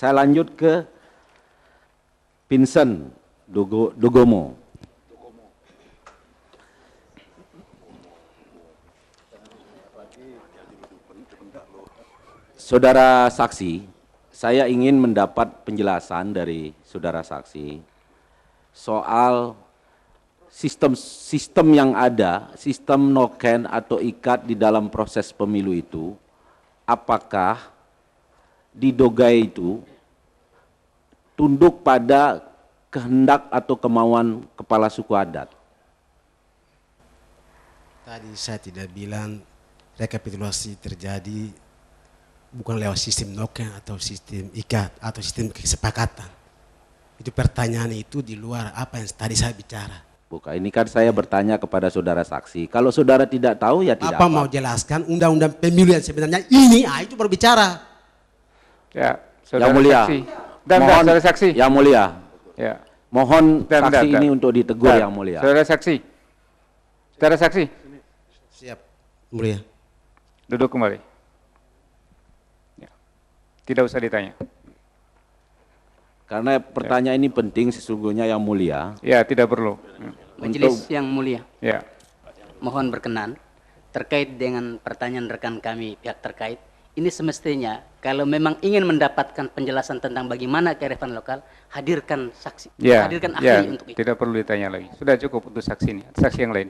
Saya lanjut ke Vincent Dugomo. Saudara saksi, saya ingin mendapat penjelasan dari saudara saksi soal sistem yang ada, sistem noken atau ikat di dalam proses pemilu itu, apakah di Dogai itu tunduk pada kehendak atau kemauan kepala suku adat? Tadi saya tidak bilang rekapitulasi terjadi bukan lewat sistem noken atau sistem ikat atau sistem kesepakatan. Itu pertanyaan itu di luar apa yang tadi saya bicara. Bukan, ini kan saya bertanya kepada saudara saksi. Kalau saudara tidak tahu ya tidak apa. Mau jelaskan undang-undang pemilu yang sebenarnya ini, itu berbicara. Ya, Yang mulia. Saksi. Dan saudara saksi. Yang mulia. Ya. Mohon saksi ini untuk ditegur yang mulia. Saudara saksi. Saudara saksi. Siap, mulia. Duduk kembali. Tidak usah ditanya. Karena pertanyaan ini penting sesungguhnya yang mulia. Ya, tidak perlu. Majelis yang mulia. Ya. Mohon berkenan terkait dengan pertanyaan rekan kami pihak terkait. Ini semestinya kalau memang ingin mendapatkan penjelasan tentang bagaimana kearifan lokal, hadirkan saksi, Ya, hadirkan ahli ya, untuk itu. Tidak perlu ditanya lagi. Sudah cukup untuk saksi ini. Saksi yang lain.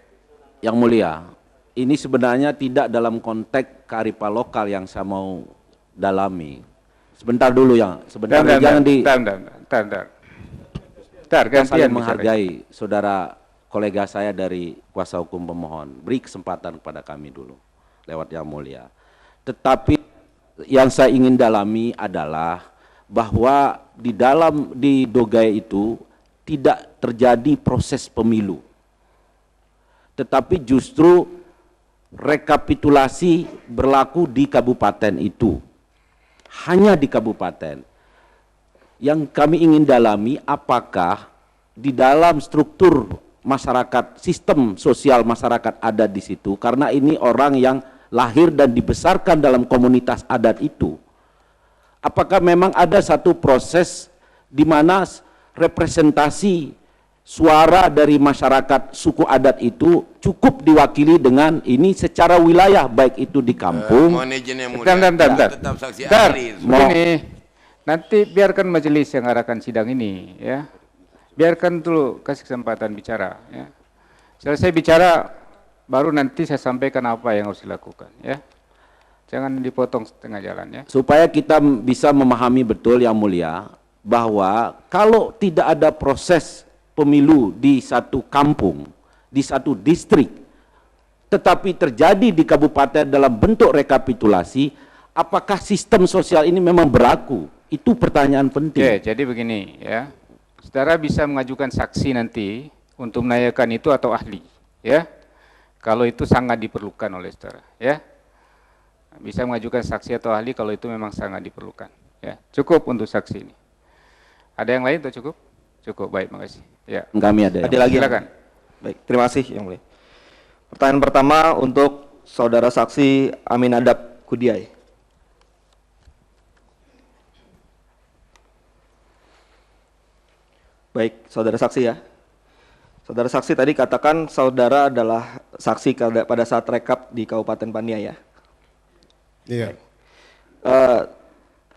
Yang mulia, ini sebenarnya tidak dalam konteks kearifan lokal yang saya mau dalami. Sebentar dulu ya, sebentar dulu, jangan di. Saya saling menghargai saudara kolega saya dari kuasa hukum pemohon. Beri kesempatan kepada kami dulu lewat yang mulia. Tetapi yang saya ingin dalami adalah bahwa di Dogai itu tidak terjadi proses pemilu. Tetapi justru rekapitulasi berlaku di kabupaten itu. Hanya di kabupaten. Yang kami ingin dalami apakah di dalam struktur masyarakat, sistem sosial masyarakat adat di situ, karena ini orang yang lahir dan dibesarkan dalam komunitas adat itu. Apakah memang ada satu proses di mana representasi suara dari masyarakat suku adat itu cukup diwakili dengan ini secara wilayah, baik itu di kampung. Tetap saksi ahli. Nanti biarkan majelis yang arahkan sidang ini, ya. Biarkan dulu, kasih kesempatan bicara, ya. Selesai bicara, baru nanti saya sampaikan apa yang harus dilakukan, ya. Jangan dipotong setengah jalan, ya. Supaya kita bisa memahami betul yang mulia bahwa kalau tidak ada proses pemilu di satu kampung, di satu distrik, tetapi terjadi di kabupaten dalam bentuk rekapitulasi, apakah sistem sosial ini memang berlaku? Itu pertanyaan penting. Oke, jadi begini ya, saudara bisa mengajukan saksi nanti untuk menanyakan itu atau ahli, ya. Kalau itu sangat diperlukan oleh saudara, ya. Bisa mengajukan saksi atau ahli kalau itu memang sangat diperlukan, ya. Cukup untuk saksi ini. Ada yang lain atau cukup? Cukup, baik, makasih. Ya. Kami ada. Ada lagi. Silakan. Baik, terima kasih yang mulia. Pertanyaan pertama untuk saudara saksi Aminadab Kudiai. Baik, saudara saksi ya. Saudara saksi tadi katakan saudara adalah saksi pada saat rekap di Kabupaten Paniai ya. Iya.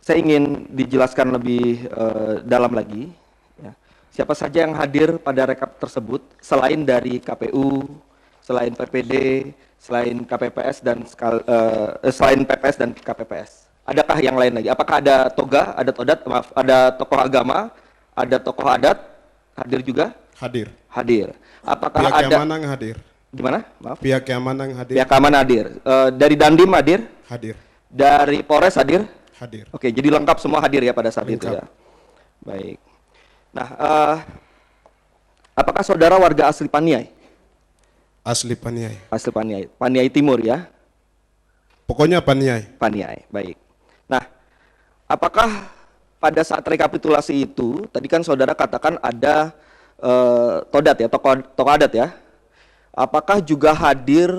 Saya ingin dijelaskan lebih dalam lagi. Ya. Siapa saja yang hadir pada rekap tersebut selain dari KPU, selain PPD, selain KPPS dan selain PPS dan KPPS. Adakah yang lain lagi? Apakah ada toga, ada todat, maaf, ada tokoh agama, ada tokoh adat hadir juga? Hadir. Hadir. Apakah Pihak ada? keamanan hadir. Gimana? Maaf. Pihak keamanan hadir. Pihak keamanan hadir. Dari Dandim hadir? Hadir. Dari Polres hadir? Hadir. Oke, jadi lengkap semua hadir ya pada saat itu Lengkap. ya. Baik. Nah, apakah saudara warga asli Paniai? Asli Paniai. Asli Paniai. Paniai Timur ya? Pokoknya Paniai. Paniai. Baik. Nah, apakah pada saat rekapitulasi itu, tadi kan saudara katakan ada todat ya, tokoh adat ya. Apakah juga hadir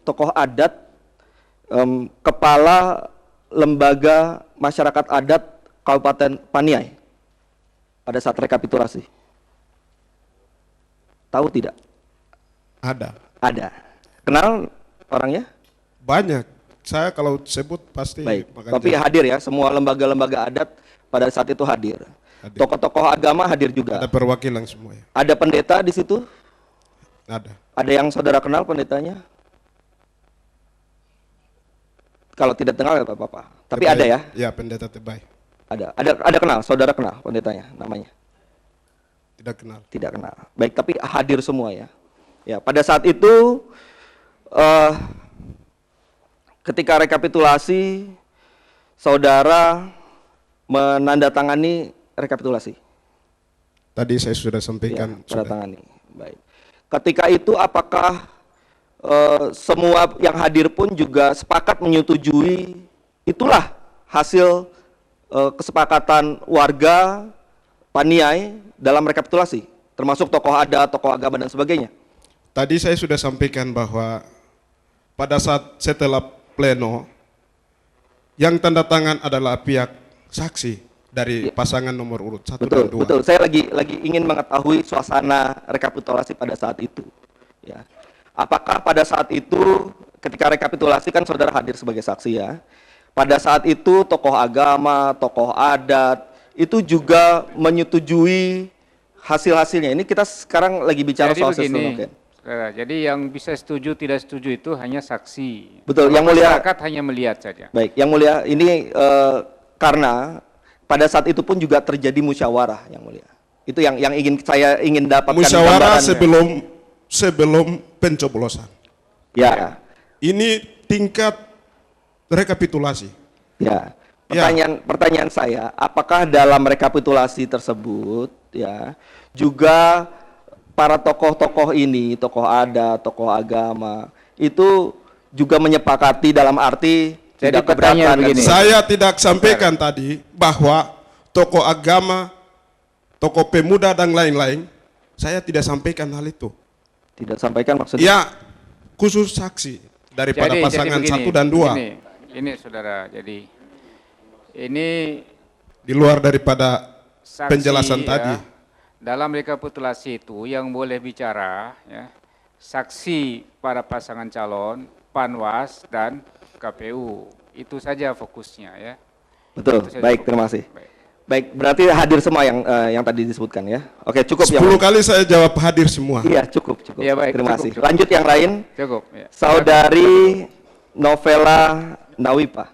tokoh adat, kepala lembaga masyarakat adat Kabupaten Paniai pada saat rekapitulasi? Tahu tidak? Ada. Ada. Kenal orangnya? Banyak. Saya kalau sebut pasti Baik. makan Tapi jam. hadir ya, semua lembaga-lembaga adat pada saat itu hadir. Hadir. Tokoh-tokoh agama hadir juga. Ada perwakilan semua ya. Ada pendeta di situ? Ada. Ada yang saudara kenal pendetanya? Kalau tidak kenal ya apa-apa. Tapi Tebai. ada ya? Ya, pendeta Tebai. Ada kenal, saudara kenal pendetanya, namanya? Tidak kenal. Tidak kenal. Baik, tapi hadir semua ya. Ya, pada saat itu ketika rekapitulasi, saudara menandatangani rekapitulasi. Tadi saya sudah Ya, sampaikan. menandatangani. Baik. Ketika itu apakah semua yang hadir pun juga sepakat menyetujui itulah hasil kesepakatan warga Paniai dalam rekapitulasi, termasuk tokoh adat, tokoh agama dan sebagainya? Tadi saya sudah sampaikan bahwa pada saat setelah pleno, yang tanda tangan adalah pihak saksi dari pasangan nomor urut 1 Betul, dan 2. betul. Saya lagi ingin mengetahui suasana rekapitulasi pada saat itu. Ya. Apakah pada saat itu ketika rekapitulasi kan saudara hadir sebagai saksi ya. Pada saat itu tokoh agama, tokoh adat itu juga menyetujui hasil-hasilnya. Ini kita sekarang lagi bicara Jadi soal begini, sistem. Oke. saudara, jadi yang bisa setuju tidak setuju itu hanya saksi. Betul, Kalau yang mulia. masyarakat hanya melihat saja. Baik, yang mulia, ini karena pada saat itu pun juga terjadi musyawarah yang mulia. Itu yang saya ingin dapatkan Musyawarah gambarannya. sebelum pencoblosan. Ya. Ini tingkat rekapitulasi. Ya. Ya. Pertanyaan saya, apakah dalam rekapitulasi tersebut ya juga para tokoh-tokoh ini, tokoh adat, tokoh agama itu juga menyepakati dalam arti Jadi tidak pertanyaan keberatan? begini. Saya tidak sampaikan tadi bahwa tokoh agama, tokoh pemuda dan lain-lain, saya tidak sampaikan hal itu. Tidak sampaikan maksudnya? Ya, khusus saksi daripada pasangan begini, 1 dan 2. Ini saudara, jadi ini Di luar daripada saksi, penjelasan ya, tadi. dalam rekapitulasi itu yang boleh bicara ya, saksi para pasangan calon, Panwas dan KPU. Itu saja fokusnya ya. Betul. Itu saja Baik, fokus. terima kasih. Baik. Baik, berarti hadir semua yang tadi disebutkan ya. Oke, cukup 10 kali saya jawab hadir semua. Iya, cukup. Iya, baik, Terima cukup, kasih. cukup. Lanjut yang lain. Cukup ya. Saudari Novela Nawipa.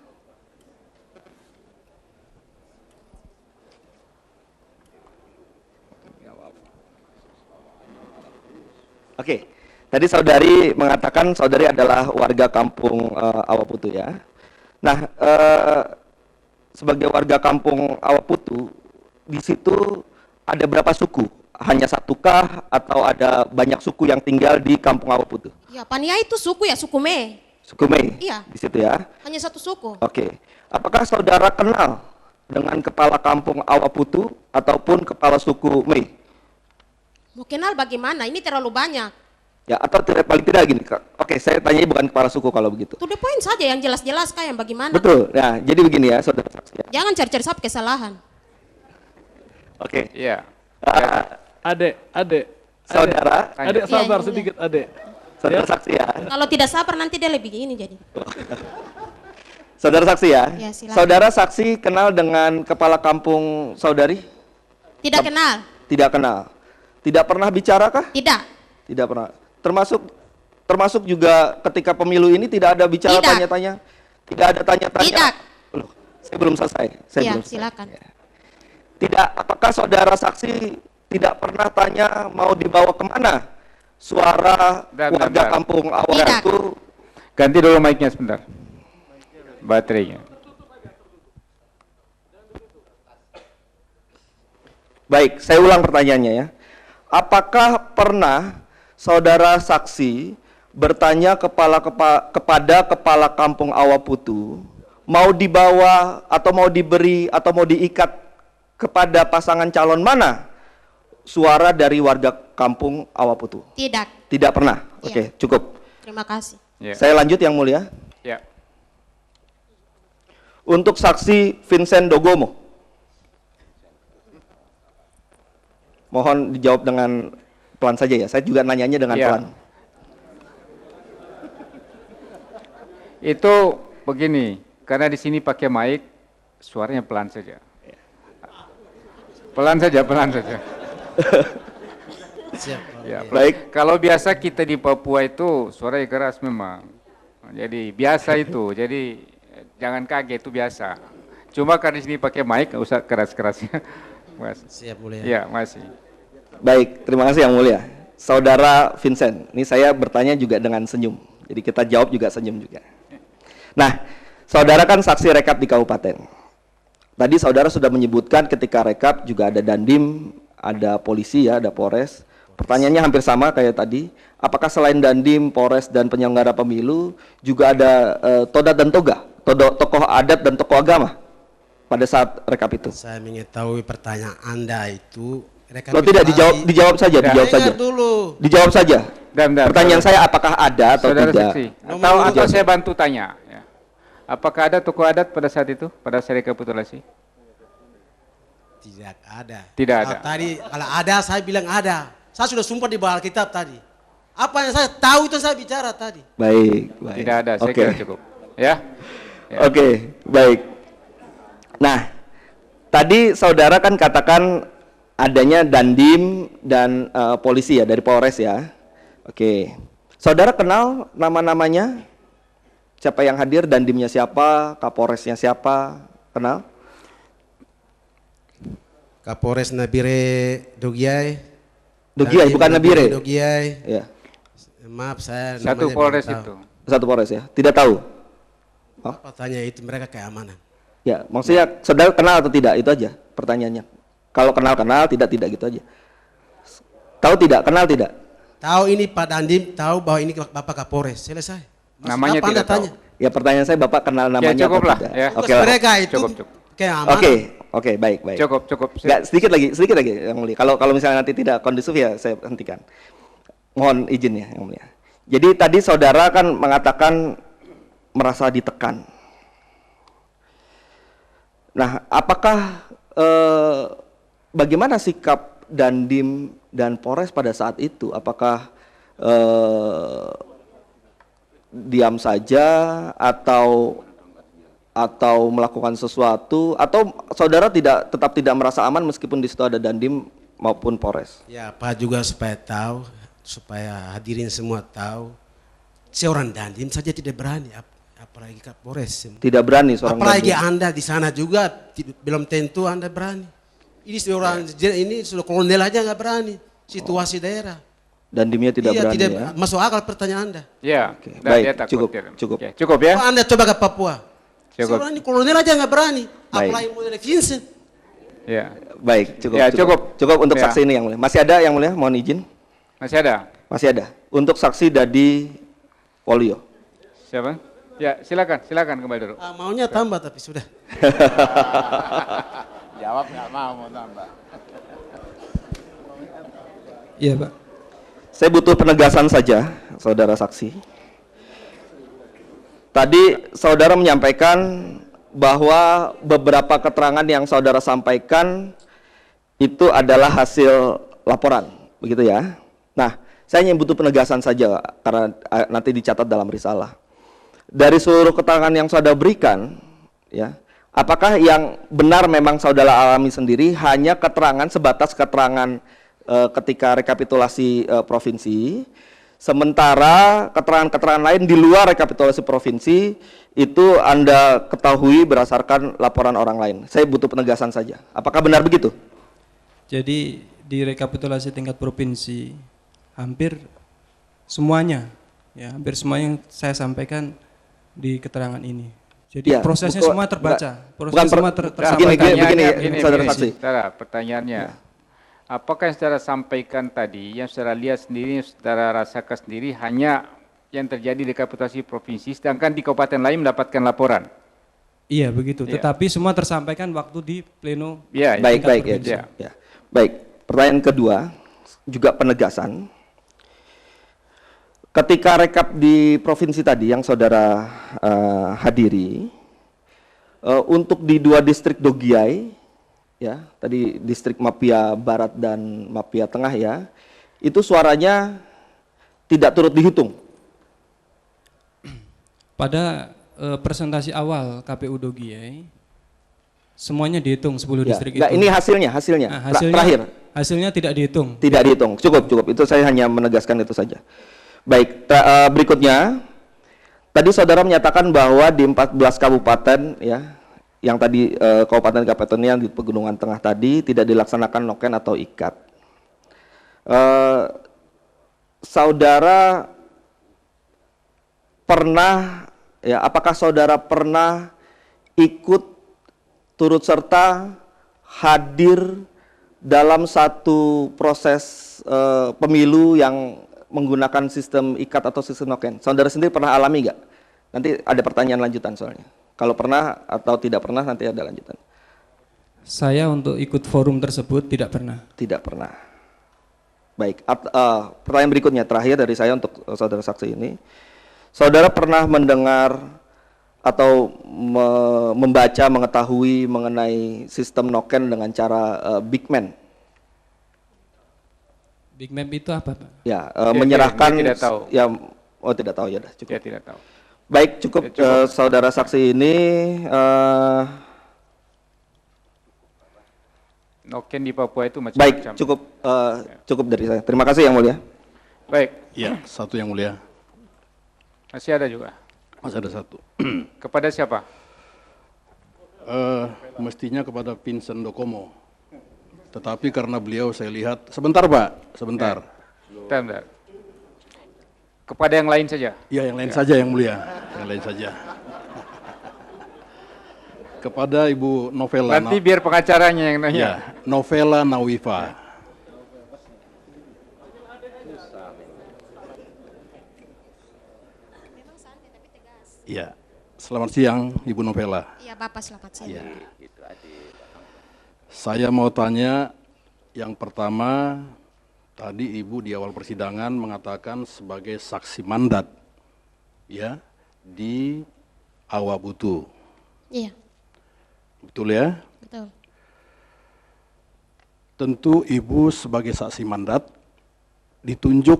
Oke, tadi saudari mengatakan saudari adalah warga kampung Awaputu ya. Nah, sebagai warga kampung Awaputu, di situ ada berapa suku? Hanya satukah atau ada banyak suku yang tinggal di kampung Awaputu? Ya, Paniai itu suku ya, suku Me. Suku Mei? Iya. Di situ ya. Hanya satu suku. Oke. Apakah saudara kenal dengan kepala kampung Awaputu ataupun kepala suku Mei? Mau kenal bagaimana? Ini terlalu banyak. Ya, atau paling tidak gini, Kak. Oke, saya tanya bukan kepala suku kalau begitu. To the point saja yang jelas-jelas kayak yang bagaimana. Betul. Nah, jadi begini ya, saudara saksi ya. Jangan cari-cari satu kesalahan. Oke. Iya. Adek. Saudara, Adek Iya, sabar iya. sedikit, adek. saudara saksi ya. Kalau tidak sabar nanti dia lebih ini jadi. Saudara saksi ya. Ya, silakan. Saudara saksi kenal dengan kepala kampung saudari? Tidak kenal? Tidak kenal. Tidak pernah bicara kah? Tidak. Tidak pernah. Termasuk juga ketika pemilu ini tidak ada bicara Tidak. tanya-tanya. Tidak ada tanya-tanya. Tidak. Loh, saya belum selesai. Saya Ya, belum selesai. silakan. Ya. Tidak. Apakah saudara saksi tidak pernah tanya mau dibawa kemana suara warga Bentar. kampung awal Tidak. itu? Ganti dulu mic-nya sebentar. Baterainya. Baik, saya ulang pertanyaannya ya. Apakah pernah saudara saksi bertanya kepada kepala kampung Awaputu mau dibawa atau mau diberi atau mau diikat kepada pasangan calon mana suara dari warga kampung Awaputu? Tidak. Tidak pernah. Iya. Oke, cukup. Terima kasih. Ya. Saya lanjut yang mulia. Ya. Untuk saksi Vincent Dogomo. Mohon dijawab dengan pelan saja ya. Saya juga nanyanya dengan Ya. pelan. Itu begini, karena di sini pakai mic, suaranya pelan saja. Pelan saja, pelan saja. Siap. Ya, Baik. kalau biasa kita di Papua itu suaranya keras memang. Jadi biasa itu. Jadi jangan kaget, itu biasa. Cuma karena di sini pakai mic, nggak usah keras-kerasnya. Mas. Siap mulia. Ya, masih. Baik, terima kasih Yang Mulia. Saudara Vincent, ini saya bertanya juga dengan senyum. Jadi kita jawab juga senyum juga. Nah, saudara kan saksi rekap di kabupaten. Tadi saudara sudah menyebutkan ketika rekap juga ada Dandim, ada polisi ya, ada Polres. Pertanyaannya hampir sama kayak tadi. Apakah selain Dandim, Polres, dan penyelenggara pemilu juga ada Todat dan Toga, tokoh adat dan tokoh agama pada saat rekap itu? Saya mengetahui pertanyaan Anda itu. Lo tidak dijawab saja, dijawab saja. Dengar dulu. Dijawab saja. Bentar, Pertanyaan saya apakah ada atau Saudara tidak? saksi, atau saya bantu tanya. Ya. Apakah ada tokoh adat pada saat itu, pada saat rekapitulasi? Tidak ada. Tidak ada. Tadi kalau ada saya bilang ada. Saya sudah sumpah di bawah Alkitab tadi. Apa yang saya tahu itu saya bicara tadi. Baik, baik. Tidak ada, saya Oke. kira cukup. Ya. Oke, baik. Nah, tadi saudara kan katakan adanya Dandim dan polisi ya, dari Polres ya. Oke. Saudara kenal nama-namanya? Siapa yang hadir, Dandimnya siapa, Kapolresnya siapa? Kenal? Kapolres Nabire Dogiai. Dogiai, bukan Nabire. Dogiai. Ya. Maaf saya Satu namanya Polres belum tahu. itu. Satu Polres ya. Tidak tahu. Apa tanya itu mereka keamanan. Ya, maksudnya saudara kenal atau tidak, itu aja pertanyaannya. Kalau kenal, tidak gitu aja. Tahu tidak, kenal tidak? Tahu ini Pak Dandim, tahu bahwa ini Bapak Kapolres. Selesai. Maksud Namanya apa Anda tidak tahu. tanya? Ya pertanyaan saya Bapak kenal namanya cukup atau lah, tidak? ya. Oke Tugas lah. mereka itu Cukup. keamanan. Oke, baik, baik. Cukup. Nggak, sedikit lagi Yang Mulia. Kalau misalnya nanti tidak kondusif ya saya hentikan. Mohon izin ya Yang Mulia. Jadi tadi saudara kan mengatakan merasa ditekan. Nah, apakah bagaimana sikap Dandim dan Polres pada saat itu? Apakah diam saja atau melakukan sesuatu, atau saudara tetap tidak merasa aman meskipun di situ ada Dandim maupun Polres? Ya Pak juga supaya tahu, supaya hadirin semua tahu, seorang Dandim saja tidak berani, apalagi Kapolres. Tidak berani seorang Apalagi Dandim. Anda di sana juga belum tentu Anda berani. Ini seorang ini sudah kolonel aja nggak berani. Situasi daerah. Dandimnya tidak Iya, berani tidak ya? masuk akal pertanyaan Anda. Ya. Oke, Nah, baik, dia takut, cukup, dia- cukup. Oke, cukup ya. Kalau Anda coba ke Papua, Cukup. seorang ini kolonel aja nggak berani. Baik. Apalagi model Vincent. Ya. Baik, cukup. Ya, Cukup untuk Ya. saksi ini Yang Mulia. Masih ada Yang Mulia? Mohon izin. Masih ada? Masih ada. Untuk saksi Dadi Polio. Siapa? Ya, silakan kembali dulu. Maunya tambah tapi sudah. Jawab nggak mau tambah. Iya Pak. Saya butuh penegasan saja, saudara saksi. Tadi saudara menyampaikan bahwa beberapa keterangan yang saudara sampaikan itu adalah hasil laporan, begitu ya. Nah, saya hanya butuh penegasan saja karena nanti dicatat dalam risalah. Dari seluruh keterangan yang saudara berikan, ya, apakah yang benar memang saudara alami sendiri hanya keterangan sebatas keterangan ketika rekapitulasi provinsi, sementara keterangan-keterangan lain di luar rekapitulasi provinsi itu Anda ketahui berdasarkan laporan orang lain? Saya butuh penegasan saja. Apakah benar begitu? Jadi di rekapitulasi tingkat provinsi hampir semuanya, ya hampir semua yang saya sampaikan di keterangan ini. Jadi Ya, prosesnya bukan- semua terbaca, bukan prosesnya semua tersampaikan. begini, saudara saksi. Saudara, pertanyaannya, apakah yang saudara sampaikan tadi, yang saudara lihat sendiri, yang saudara rasakan sendiri, hanya yang terjadi di rekapitulasi provinsi, sedangkan di kabupaten lain mendapatkan laporan? Iya begitu. Iya. Tetapi semua tersampaikan waktu di pleno. Iya, Baik, baik ya. provinsi. Ya. Baik. Pertanyaan kedua juga penegasan. Ketika rekap di provinsi tadi yang saudara hadiri, untuk di 2 distrik Dogiai ya, tadi distrik Mapia Barat dan Mapia Tengah ya, itu suaranya tidak turut dihitung. Pada presentasi awal KPU Dogiay, semuanya dihitung 10 Ya, distrik enggak, itu. ini hasilnya, Nah, terakhir. Hasilnya tidak dihitung. Tidak dihitung, cukup. Itu saya hanya menegaskan itu saja. Baik, berikutnya, tadi saudara menyatakan bahwa di 14 kabupaten ya, yang tadi kabupaten-kabupaten yang di Pegunungan Tengah tadi tidak dilaksanakan noken atau ikat. Saudara pernah ya, apakah saudara pernah ikut turut serta hadir dalam satu proses pemilu yang menggunakan sistem ikat atau sistem noken? Saudara sendiri pernah alami nggak? Nanti ada pertanyaan lanjutan soalnya. Kalau pernah atau tidak pernah nanti ada lanjutan. Saya untuk ikut forum tersebut tidak pernah. Tidak pernah. Baik, pertanyaan berikutnya terakhir dari saya untuk saudara saksi ini. Saudara pernah mendengar atau membaca, mengetahui mengenai sistem noken dengan cara big man? Big map itu apa, Pak? Ya, menyerahkan. Dia tidak tahu. Ya, oh tidak tahu ya, cukup. Dia tidak tahu. Baik, cukup, saudara saksi ini. Noken di Papua itu macam-macam. Baik, cukup dari saya. Terima kasih Yang Mulia. Baik. Ya, satu Yang Mulia. Masih ada juga. Masih ada satu. Kepada siapa? Mestinya kepada Vincent Dokomo. Tetapi karena beliau saya lihat, sebentar Pak, sebentar. Bentar. Kepada yang lain saja? Ya, yang lain saja Yang Mulia. Yang lain saja. Kepada Ibu Novela. Nanti biar pengacaranya yang nanya. Ya, Novela Nawifa. Ya, selamat siang Ibu Novela. Iya Bapak, selamat siang. Ya. Saya mau tanya, yang pertama, tadi Ibu di awal persidangan mengatakan sebagai saksi mandat, ya, di Awabutu. Iya. Betul ya? Betul. Tentu Ibu sebagai saksi mandat ditunjuk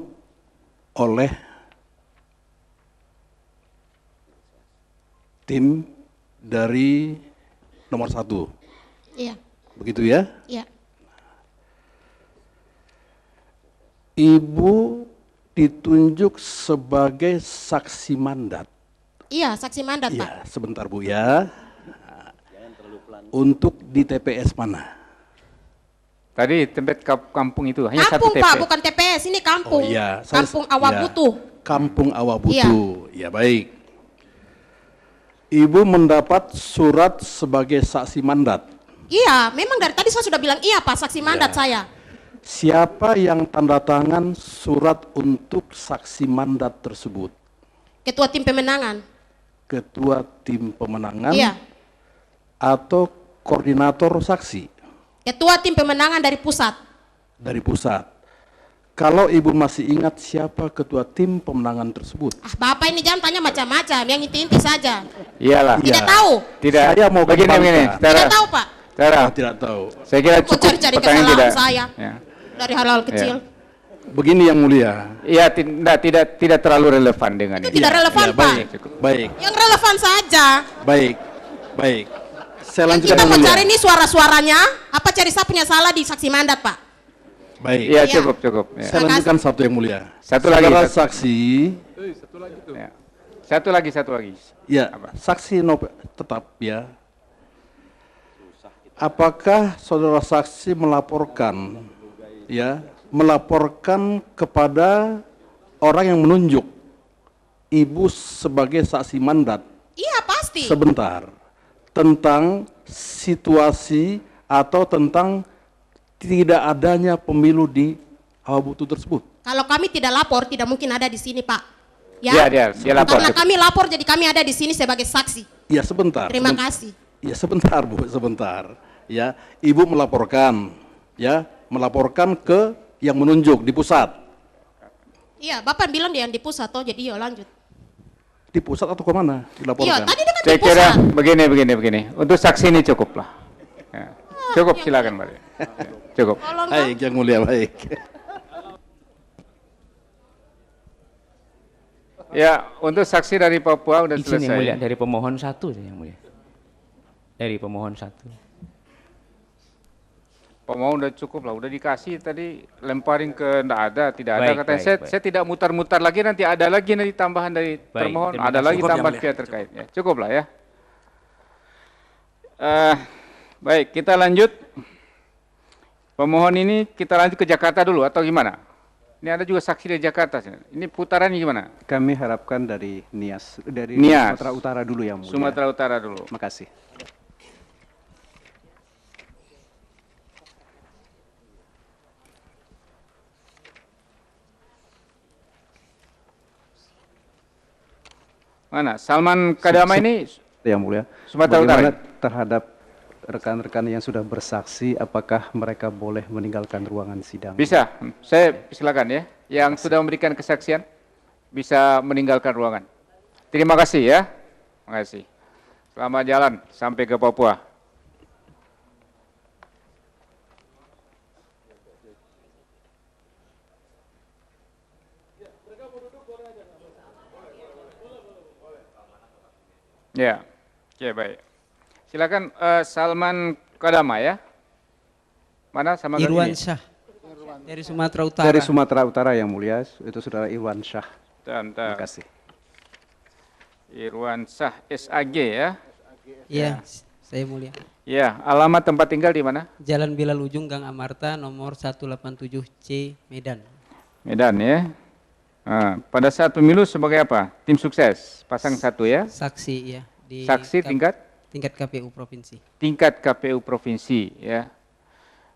oleh tim dari nomor 1. Iya. Begitu ya? Iya. Ibu ditunjuk sebagai saksi mandat. Iya, saksi mandat, Pak. Ya, sebentar Bu ya. Untuk di TPS mana? Tadi tempat kampung itu hanya Kampung, satu TPS. Pak, bukan TPS, ini kampung. Oh iya, Kampung Awabutu. Ya, Kampung Awabutu. Ya, baik. Ibu mendapat surat sebagai saksi mandat. Iya, memang dari tadi saya sudah bilang iya Pak, saksi mandat saya. Siapa yang tanda tangan surat untuk saksi mandat tersebut? Ketua tim pemenangan. Ketua tim pemenangan Iya. atau koordinator saksi? Ketua tim pemenangan dari pusat. Dari pusat. Kalau Ibu masih ingat siapa ketua tim pemenangan tersebut? Ah, Bapak ini jangan tanya macam-macam, yang inti-inti saja. Iyalah. Tidak Ya. tahu. Tidak. Saya mau begini. kembangkan. Tidak tahu Pak. Tara, Tidak tahu. saya kira Kok cukup cari-cari pertanyaan kesalahan tidak. saya Ya. dari hal-hal kecil. Begini Yang Mulia. Iya, tidak terlalu relevan dengan Itu ini. tidak relevan Ya, Pak. baik. Baik. Yang relevan saja. Baik. Baik. Saya Yang lanjutkan kita Yang mau Mulia. cari ini suara-suaranya, apa cari saya punya salah di saksi mandat Pak? Baik. Iya, Iya. cukup. Ya. Saya lanjutkan satu Yang Mulia. Satu lagi, Saudara satu. saksi. Ya. Satu lagi. Ya, saksi tetap ya. Apakah saudara saksi melaporkan kepada orang yang menunjuk Ibu sebagai saksi mandat? Iya pasti. Sebentar. Tentang situasi atau tentang tidak adanya pemilu di Awabutu tersebut. Kalau kami tidak lapor, tidak mungkin ada di sini Pak. Iya, dia lapor. Karena kami lapor, jadi kami ada di sini sebagai saksi. Ya sebentar. Terima kasih. Ya sebentar Bu, sebentar. Ya, Ibu melaporkan ke yang menunjuk di pusat. Iya, Bapak bilang dia yang di pusat, toh jadi yuk lanjut. Di pusat atau ke mana Iya, dilaporkan? tadi dia kan Saya di kira pusat. begini. Untuk saksi ini cukup lah. Ya. Cukup, silakan Mbak. Cukup. Baik, yang mulia, baik. Ya, untuk saksi dari Papua udah Izin yang mulia selesai. dari pemohon satu yang mulia. Dari pemohon satu. Pemohon udah cukup lah, udah dikasih tadi lemparin ke tidak ada Baik, katanya. baik, Saya tidak mutar-mutar lagi, nanti ada lagi nanti tambahan dari Baik, termohon, terima ada kasih. lagi Cukup, tambahan yang mulia. pihak terkait. Ya, cukup lah ya. Baik, kita lanjut. Pemohon ini kita lanjut ke Jakarta dulu atau gimana? Ini ada juga saksi dari Jakarta. Ini putarannya gimana? Kami harapkan dari Nias, dari Nias. Sumatera Utara dulu yang mulia. Sumatera Utara dulu. Makasih. Mana? Salman Kadama ini Yang mulia. Sumatera Bagaimana Utara. terhadap rekan-rekan yang sudah bersaksi, apakah mereka boleh meninggalkan ruangan sidang? Bisa, saya silakan ya. Yang sudah memberikan kesaksian bisa meninggalkan ruangan. Terima kasih ya. Terima kasih. Selamat jalan sampai ke Papua. Ya, oke baik. Silakan Salman Kadama ya. Mana sama Irwan Syah dari Sumatera Utara. Dari Sumatera Utara yang mulia, itu saudara Irwan Syah. Terima kasih. Irwan Syah SAG ya. Iya, saya mulia. Ya, alamat tempat tinggal di mana? Jalan Bilal Ujung Gang Amarta nomor 187C Medan. Medan ya. Nah, pada saat pemilu sebagai apa? Tim sukses, pasang satu ya. Saksi ya. Di Saksi tingkat? Tingkat KPU Provinsi. Tingkat KPU Provinsi ya.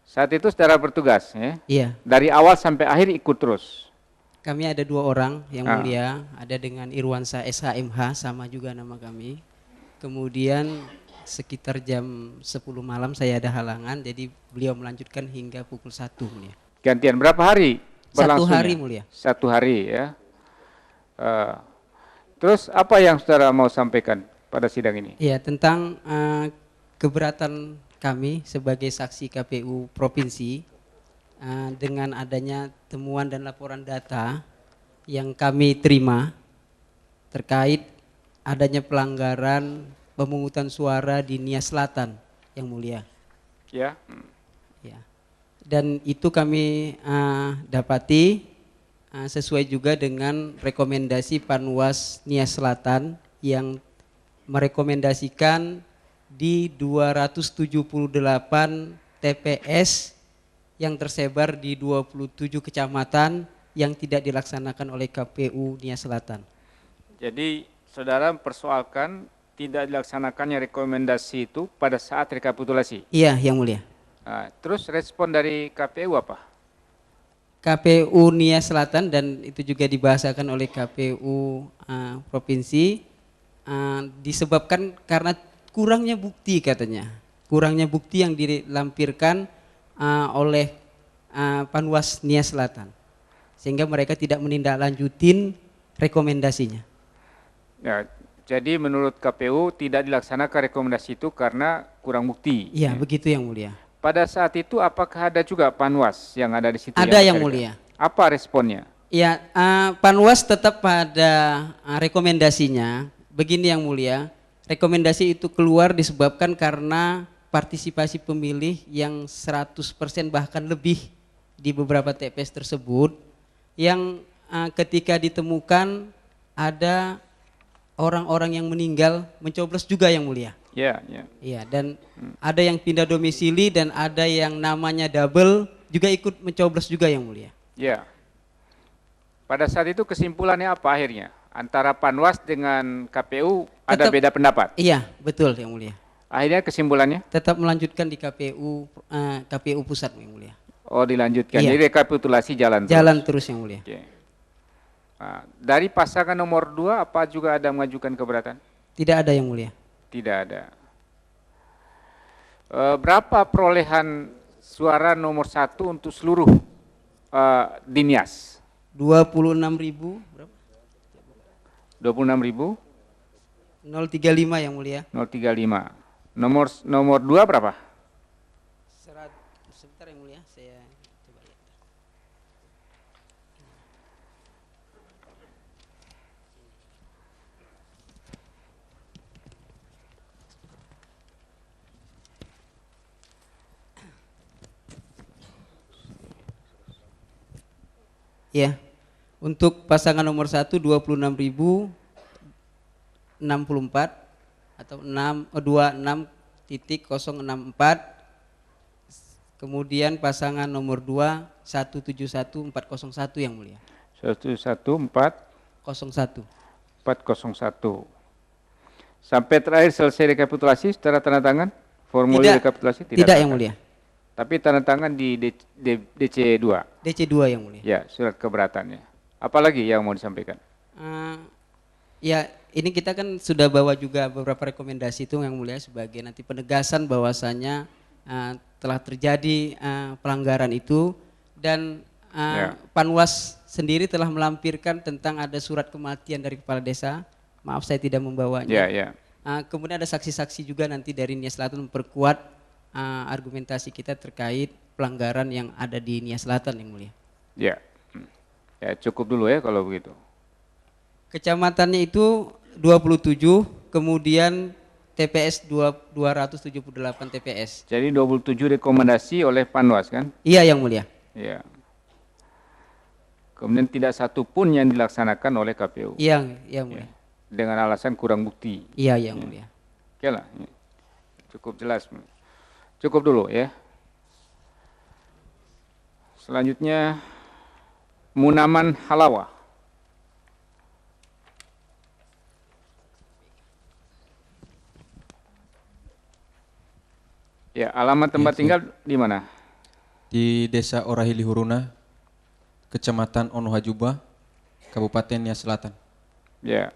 Saat itu saudara bertugas ya? Iya. Dari awal sampai akhir ikut terus? Kami ada 2 orang yang mulia, ada dengan Irwansyah SHMH, sama juga nama kami. Kemudian sekitar jam 10 malam saya ada halangan, jadi beliau melanjutkan hingga pukul 1 mulia. Gantian berapa hari? 1 hari mulia. 1 hari ya. Terus apa yang saudara mau sampaikan pada sidang ini? Ya, tentang keberatan kami sebagai saksi KPU Provinsi dengan adanya temuan dan laporan data yang kami terima terkait adanya pelanggaran pemungutan suara di Nias Selatan yang mulia. Ya. Ya. Dan itu kami dapati sesuai juga dengan rekomendasi Panwas Nias Selatan yang merekomendasikan di 278 TPS yang tersebar di 27 kecamatan yang tidak dilaksanakan oleh KPU Nias Selatan. Jadi saudara mempersoalkan tidak dilaksanakannya rekomendasi itu pada saat rekapitulasi? Iya, yang mulia. Nah, terus respon dari KPU apa? KPU Nias Selatan dan itu juga dibahasakan oleh KPU Provinsi disebabkan karena kurangnya bukti katanya. Kurangnya bukti yang dilampirkan oleh Panwas Nias Selatan. Sehingga mereka tidak menindaklanjutin rekomendasinya. Ya, jadi menurut KPU tidak dilaksanakan rekomendasi itu karena kurang bukti. Iya, begitu yang mulia. Pada saat itu apakah ada juga Panwas yang ada di situ? Ada yang mulia. Apa responnya? Ya, Panwas tetap pada rekomendasinya. Begini yang mulia, rekomendasi itu keluar disebabkan karena partisipasi pemilih yang 100% bahkan lebih di beberapa TPS tersebut yang ketika ditemukan ada orang-orang yang meninggal mencoblos juga yang mulia. Ya, ya. Iya, dan ada yang pindah domisili dan ada yang namanya double juga ikut mencoblos juga yang mulia. Ya. Pada saat itu kesimpulannya apa akhirnya? Antara Panwas dengan KPU ada beda pendapat? Iya, betul yang mulia. Akhirnya kesimpulannya? Tetap melanjutkan di KPU pusat yang mulia. Oh, dilanjutkan. Iya. Jadi rekapitulasi jalan terus. Jalan terus yang mulia. Oke. Nah, dari pasangan nomor 2 apa juga ada mengajukan keberatan? Tidak ada yang mulia. Tidak ada. Berapa perolehan suara nomor 1 untuk seluruh di Nias? 26.000 berapa? 26.000? 035 yang mulia. 035. Nomor 2 berapa? Sebentar yang mulia, saya coba lihat. Ya, untuk pasangan nomor 1 26.064 atau 26.064. Kemudian pasangan nomor 2 171.401 yang mulia. 171.401. 401. Sampai terakhir selesai rekapitulasi secara tanda tangan formulir rekapitulasi tidak yang mulia. Tapi tanda tangan di DC2. DC2 yang mulia. Ya, surat keberatannya. Apalagi yang mau disampaikan? Ya, ini kita kan sudah bawa juga beberapa rekomendasi itu yang mulia sebagai nanti penegasan bahwasanya telah terjadi pelanggaran itu dan Panwas sendiri telah melampirkan tentang ada surat kematian dari kepala desa. Maaf saya tidak membawanya. Kemudian ada saksi-saksi juga nanti dari Nia Selatan memperkuat argumentasi kita terkait pelanggaran yang ada di Nia Selatan yang mulia. Ya, ya cukup dulu ya kalau begitu. Kecamatannya itu 27, kemudian TPS 278 TPS. Jadi 27 rekomendasi oleh Panwas kan? Iya yang mulia. Iya. Kemudian tidak satu pun yang dilaksanakan oleh KPU. Iya, yang mulia. Dengan alasan kurang bukti. Iya yang mulia. Oke lah, cukup jelas. Cukup dulu ya. Selanjutnya Munaman Halawa. Ya, alamat tempat tinggal di mana? Di Desa Orahili Huruna, Kecamatan Onohajuba, Kabupaten Nia Selatan. Ya.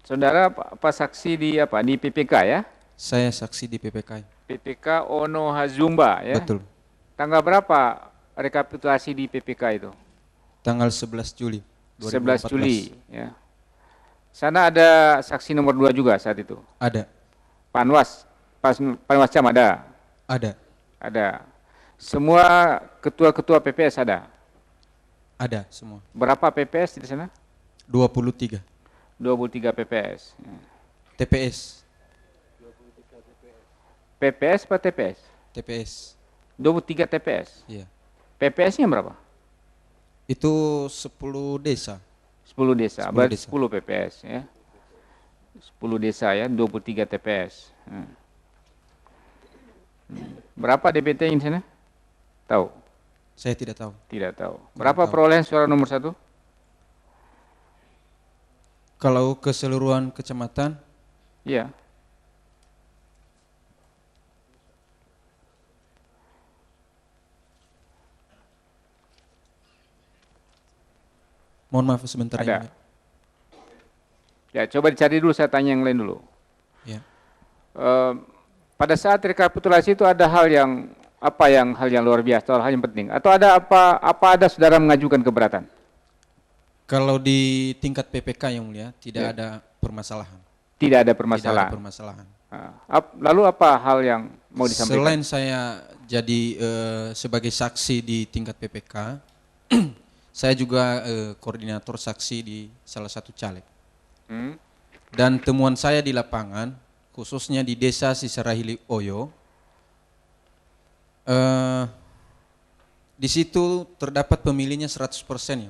Saudara apa saksi di apa? Di PPK ya? Saya saksi di PPK. PPK Onohazumba ya? Betul. Tanggal berapa rekapitulasi di PPK itu? Tanggal 11 Juli 2014. 11 Juli ya. Sana ada saksi nomor 2 juga saat itu? Ada. Panwas Cam ada? Ada. Ada. Semua ketua-ketua PPS ada? Ada semua. Berapa PPS di sana? 23. 23 PPS. TPS. PPS apa TPS? TPS. 23 TPS? Iya. PPS-nya berapa? Itu 10 desa. 10 desa, 10 berarti desa. 10 PPS ya. 10 desa ya, 23 TPS. Berapa DPT di sana? Tahu? Saya tidak tahu. Tidak tahu. Berapa perolehan suara nomor 1? Kalau keseluruhan kecamatan? Iya. Mohon maaf sebentar. Ada. Ya, coba dicari dulu, saya tanya yang lain dulu. Ya. Pada saat rekapitulasi itu ada hal yang hal yang luar biasa, hal yang penting, atau ada ada saudara mengajukan keberatan? Kalau di tingkat PPK yang mulia tidak ada permasalahan. Tidak ada permasalahan. Tidak ada permasalahan. Lalu apa hal yang mau disampaikan? Selain saya jadi sebagai saksi di tingkat PPK, saya juga koordinator saksi di salah satu caleg. Dan temuan saya di lapangan, khususnya di Desa Sisarahili Oyo, di situ terdapat pemilihnya 100% ya.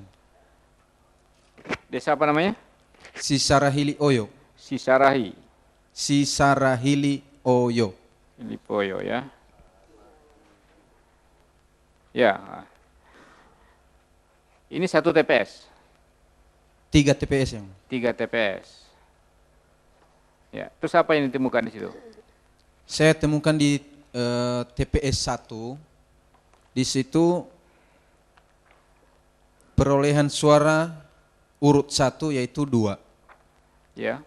Desa apa namanya? Sisarahili Oyo. Sisarahili Oyo. Ini Oyo ya. Ya. Ini 1 TPS. 3 TPS yang. 3 TPS. Ya, terus apa yang ditemukan di situ? Saya temukan di TPS 1. Di situ perolehan suara urut 1 yaitu 2. Ya.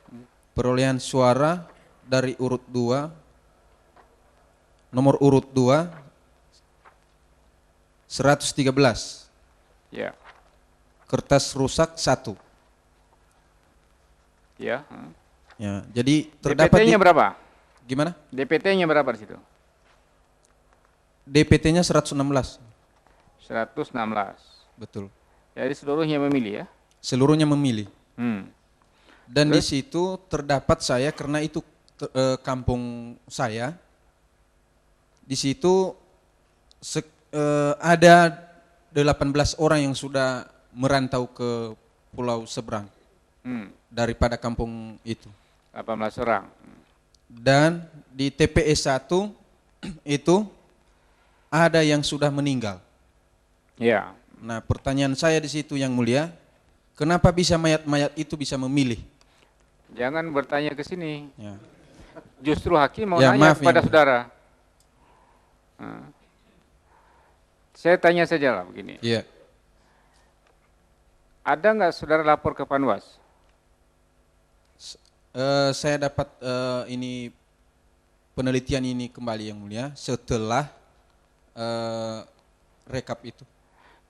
Perolehan suara dari urut 2, nomor urut 2 113. Ya. Kertas rusak 1. Ya. Ya, jadi terdapat DPT-nya berapa? Gimana? DPT-nya berapa di situ? DPT-nya 116. 116. Betul. Jadi seluruhnya memilih ya? Seluruhnya memilih. Dan di Terus? situ terdapat saya karena itu kampung saya. Di situ ada 18 orang yang sudah merantau ke pulau seberang daripada kampung itu. 18 orang. Dan di TPS 1 itu ada yang sudah meninggal. Ya. Nah, pertanyaan saya di situ Yang Mulia, kenapa bisa mayat-mayat itu bisa memilih? Jangan bertanya ke sini. Ya. Justru hakim mau Ya, nanya maaf, kepada Yang saudara. Saya tanya saja lah begini. Iya. Ada nggak saudara lapor ke Panwas? Saya dapat ini penelitian ini kembali Yang Mulia setelah rekap itu.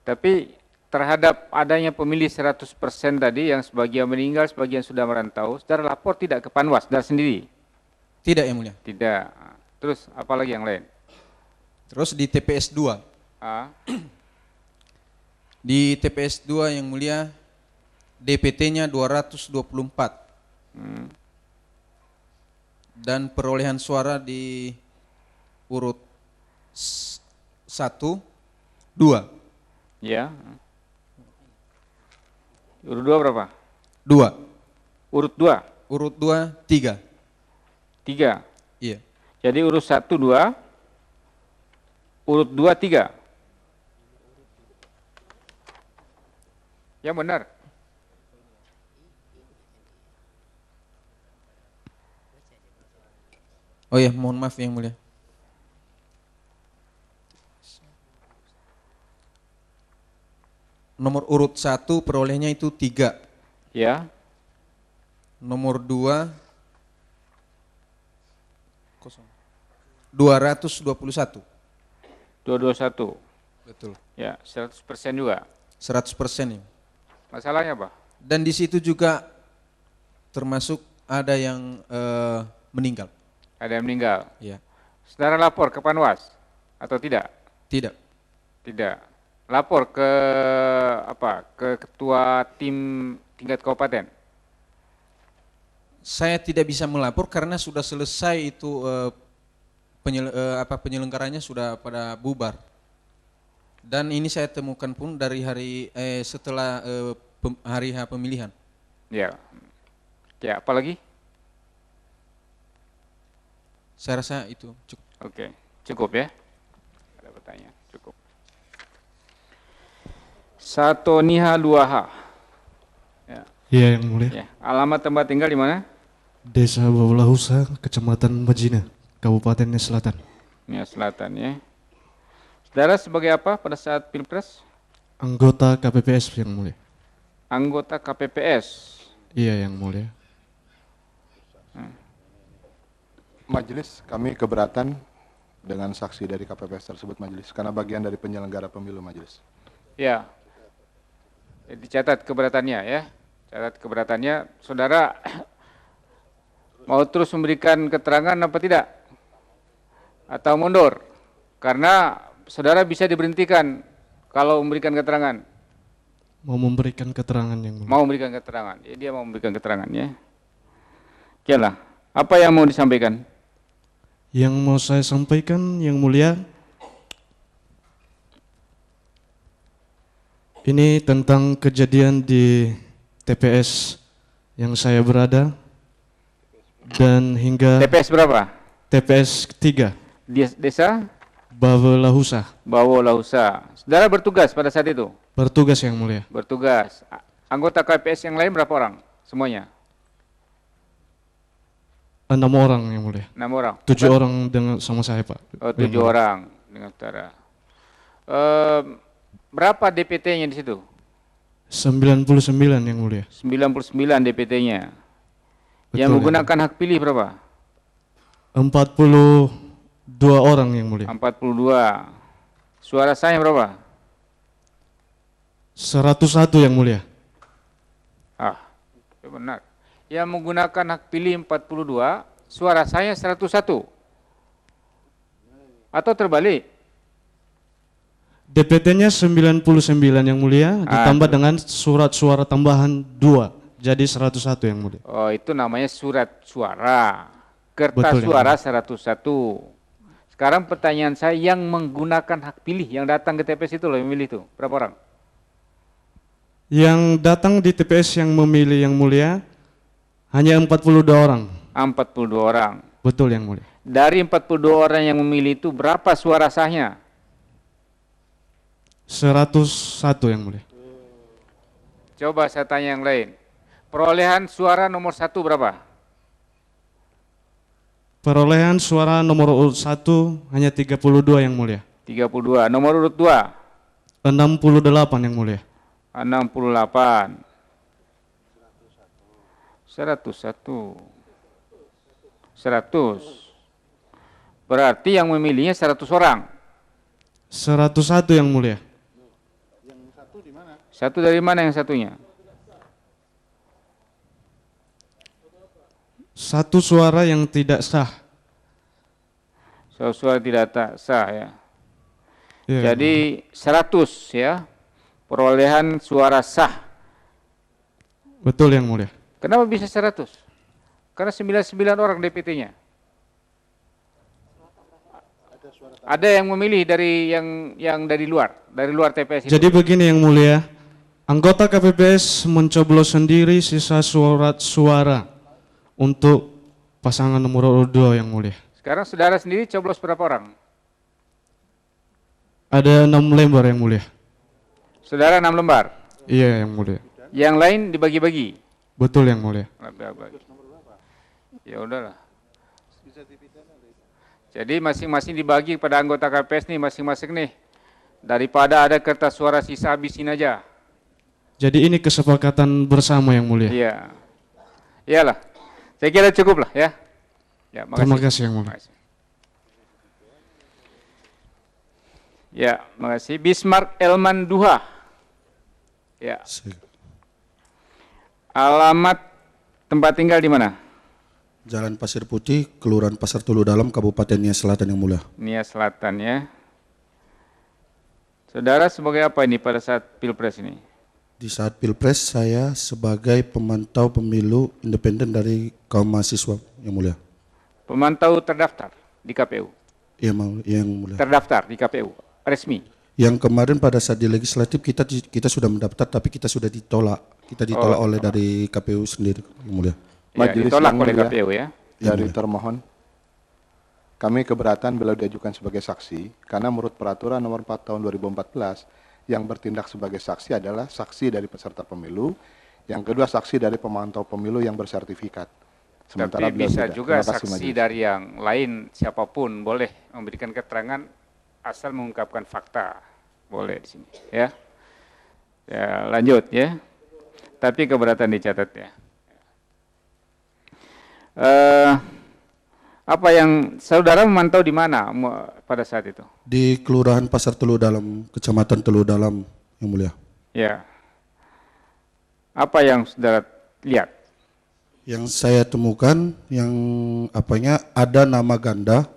Tapi terhadap adanya pemilih 100% tadi yang sebagian meninggal, sebagian sudah merantau, saudara lapor tidak ke Panwas, saudara sendiri? Tidak Yang Mulia. Tidak. Terus apa lagi yang lain? Terus di TPS 2. Di TPS 2 Yang Mulia, DPT-nya 224. Dan perolehan suara di urut 1, 2. Ya. Urut 2 berapa? 2. Urut 2? Urut 2, 3. 3? Iya. Jadi urut 1, 2. Urut 2, 3. Yang benar. Oh ya, mohon maaf Yang Mulia. Nomor urut 1 perolehnya itu 3. Ya. Nomor 2 221. 221. Betul. Ya, 100% juga. 100% ya. Masalahnya apa? Dan di situ juga termasuk ada yang meninggal. Ada yang meninggal. Ya. Saudara lapor ke Panwas atau tidak? Tidak. Tidak. Lapor ke apa? Ke ketua tim tingkat kabupaten. Saya tidak bisa melapor karena sudah selesai itu penyelenggaranya sudah pada bubar. Dan ini saya temukan pun dari hari setelah hari H pemilihan. Ya. Ya, apa lagi? Saya rasa itu cukup. Oke, cukup ya. Ada pertanyaan, cukup. 1 2H. Ya. Iya Yang Mulia. Ya. Alamat tempat tinggal di mana? Desa Bawulahusa, Kecamatan Majina, Kabupaten Nia Selatan. Nia Selatan ya. Saudara sebagai apa pada saat Pilpres? Anggota KPPS Yang Mulia. Anggota KPPS. Iya Yang Mulia. Majelis, kami keberatan dengan saksi dari KPPS tersebut majelis, karena bagian dari penyelenggara pemilu majelis. Ya, dicatat keberatannya ya. Catat keberatannya, saudara mau terus memberikan keterangan apa tidak? Atau mundur? Karena saudara bisa diberhentikan kalau memberikan keterangan. Mau memberikan keterangan Yang Mulia. Mau memberikan keterangan, ya, dia mau memberikan keterangan ya. Oke lah, apa yang mau disampaikan? Yang mau saya sampaikan Yang Mulia, ini tentang kejadian di TPS yang saya berada dan hingga TPS berapa? TPS 3. Desa? Bawulahusa. Bawulahusa. Saudara bertugas pada saat itu? Bertugas Yang Mulia. Bertugas. Anggota KPPS yang lain berapa orang? Semuanya? 6 orang Yang Mulia. 6 orang. 7 orang dengan sama saya Pak. Oh, 7 orang dengan saudara. Berapa DPT-nya di situ? 99 Yang Mulia. 99 DPT-nya. Yang menggunakan hak pilih berapa? 42 orang Yang Mulia. 42. Suara sahnya berapa? 101 Yang Mulia. Benar. Yang menggunakan hak pilih 42, suara saya 101. Atau terbalik? DPT-nya 99 yang mulia, ditambah dengan surat suara tambahan 2, jadi 101 yang mulia. Oh, itu namanya surat suara. Kertas Betul, suara 101. Sekarang pertanyaan saya, yang menggunakan hak pilih, yang datang ke TPS itu loh, yang memilih itu, berapa orang? Yang datang di TPS yang memilih yang mulia hanya 42 orang. 42 orang. Betul yang mulia. Dari 42 orang yang memilih itu berapa suara sahnya? 101 yang mulia. Coba saya tanya yang lain. Perolehan suara nomor 1 berapa? Perolehan suara nomor urut 1 hanya 32 yang mulia. 32. Nomor urut 2? 68 yang mulia. 68. 101. 100. Berarti yang memilihnya 100 orang. 101 yang mulia. Satu dari mana yang satunya? Satu suara yang tidak sah. Suara tidak sah ya. Ya. Jadi 100 ya. Perolehan suara sah. Betul yang mulia. Kenapa bisa 100? Karena 99 orang DPT-nya. Ada yang memilih dari yang dari luar TPS itu. Jadi begini yang mulia, anggota KPPS mencoblos sendiri sisa surat suara untuk pasangan nomor urut 2 yang mulia. Sekarang saudara sendiri coblos berapa orang? Ada 6 lembar yang mulia. Saudara 6 lembar? Iya yang mulia. Yang lain dibagi-bagi? Betul yang mulia. Ya udahlah. Jadi masing-masing dibagi pada anggota KPS nih, masing-masing nih. Daripada ada kertas suara sisa, habisin aja. Jadi ini kesepakatan bersama yang mulia. Iya. Iyalah. Saya kira cukup lah ya. Ya, makasih. Terima kasih yang mulia. Makasih. Ya, makasih. Bismarck Elman Duha. Ya. Alamat tempat tinggal di mana? Jalan Pasir Putih, Kelurahan Pasar Tulu Dalam, Kabupaten Nia Selatan yang mulia. Nia Selatan ya. Saudara sebagai apa ini pada saat Pilpres ini? Di saat Pilpres saya sebagai pemantau pemilu independen dari kaum mahasiswa yang mulia. Pemantau terdaftar di KPU? Iya yang mulia. Terdaftar di KPU, resmi? Yang kemarin pada saat di legislatif kita sudah mendaftar tapi kita sudah ditolak. Kita ditolak oleh dari KPU sendiri yang mulia. Majelis ditolak yang oleh mulia, KPU ya. Dari termohon, kami keberatan beliau diajukan sebagai saksi karena menurut peraturan nomor 4 tahun 2014 yang bertindak sebagai saksi adalah saksi dari peserta pemilu, yang kedua saksi dari pemantau pemilu yang bersertifikat. Sementara tapi bisa tidak. juga Kasih, saksi Majelis. dari yang lain siapapun boleh memberikan keterangan asal mengungkapkan fakta. Boleh di sini ya. Ya, lanjut ya. Tapi keberatan dicatat ya. Apa yang saudara memantau di mana pada saat itu? Di Kelurahan Pasar Telu Dalam, Kecamatan Telu Dalam yang mulia. Ya. Apa yang saudara lihat? Yang saya temukan yang ada nama ganda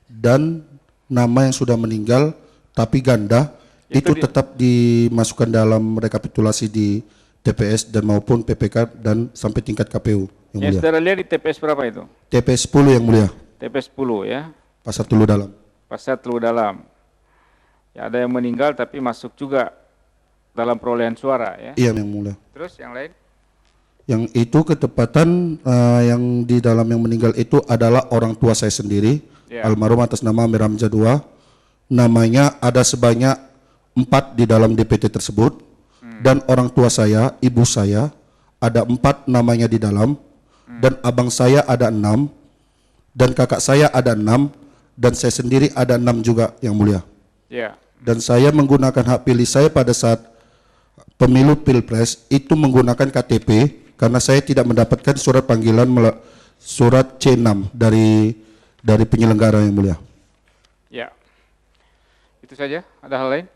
dan nama yang sudah meninggal tapi ganda itu tetap dimasukkan dalam rekapitulasi di TPS dan maupun PPK dan sampai tingkat KPU yang Yang mulia. saudara lihat di TPS berapa itu? TPS 10 yang mulia. TPS 10 ya. Pasar Telu Dalam. Pasar Telu Dalam. Ya, ada yang meninggal tapi masuk juga dalam perolehan suara ya. Iya yang mulia. Terus yang lain? Yang itu ketepatan yang di dalam yang meninggal itu adalah orang tua saya sendiri, Ya. almarhum atas nama Miramja II. Namanya ada sebanyak 4 di dalam DPT tersebut, dan orang tua saya, ibu saya ada 4 namanya di dalam, dan abang saya ada 6, dan kakak saya ada 6, dan saya sendiri ada 6 juga yang mulia. Ya. Dan saya menggunakan hak pilih saya pada saat pemilu Pilpres itu menggunakan KTP karena saya tidak mendapatkan surat panggilan surat C6 dari penyelenggara yang mulia. Ya. Itu saja, ada hal lain?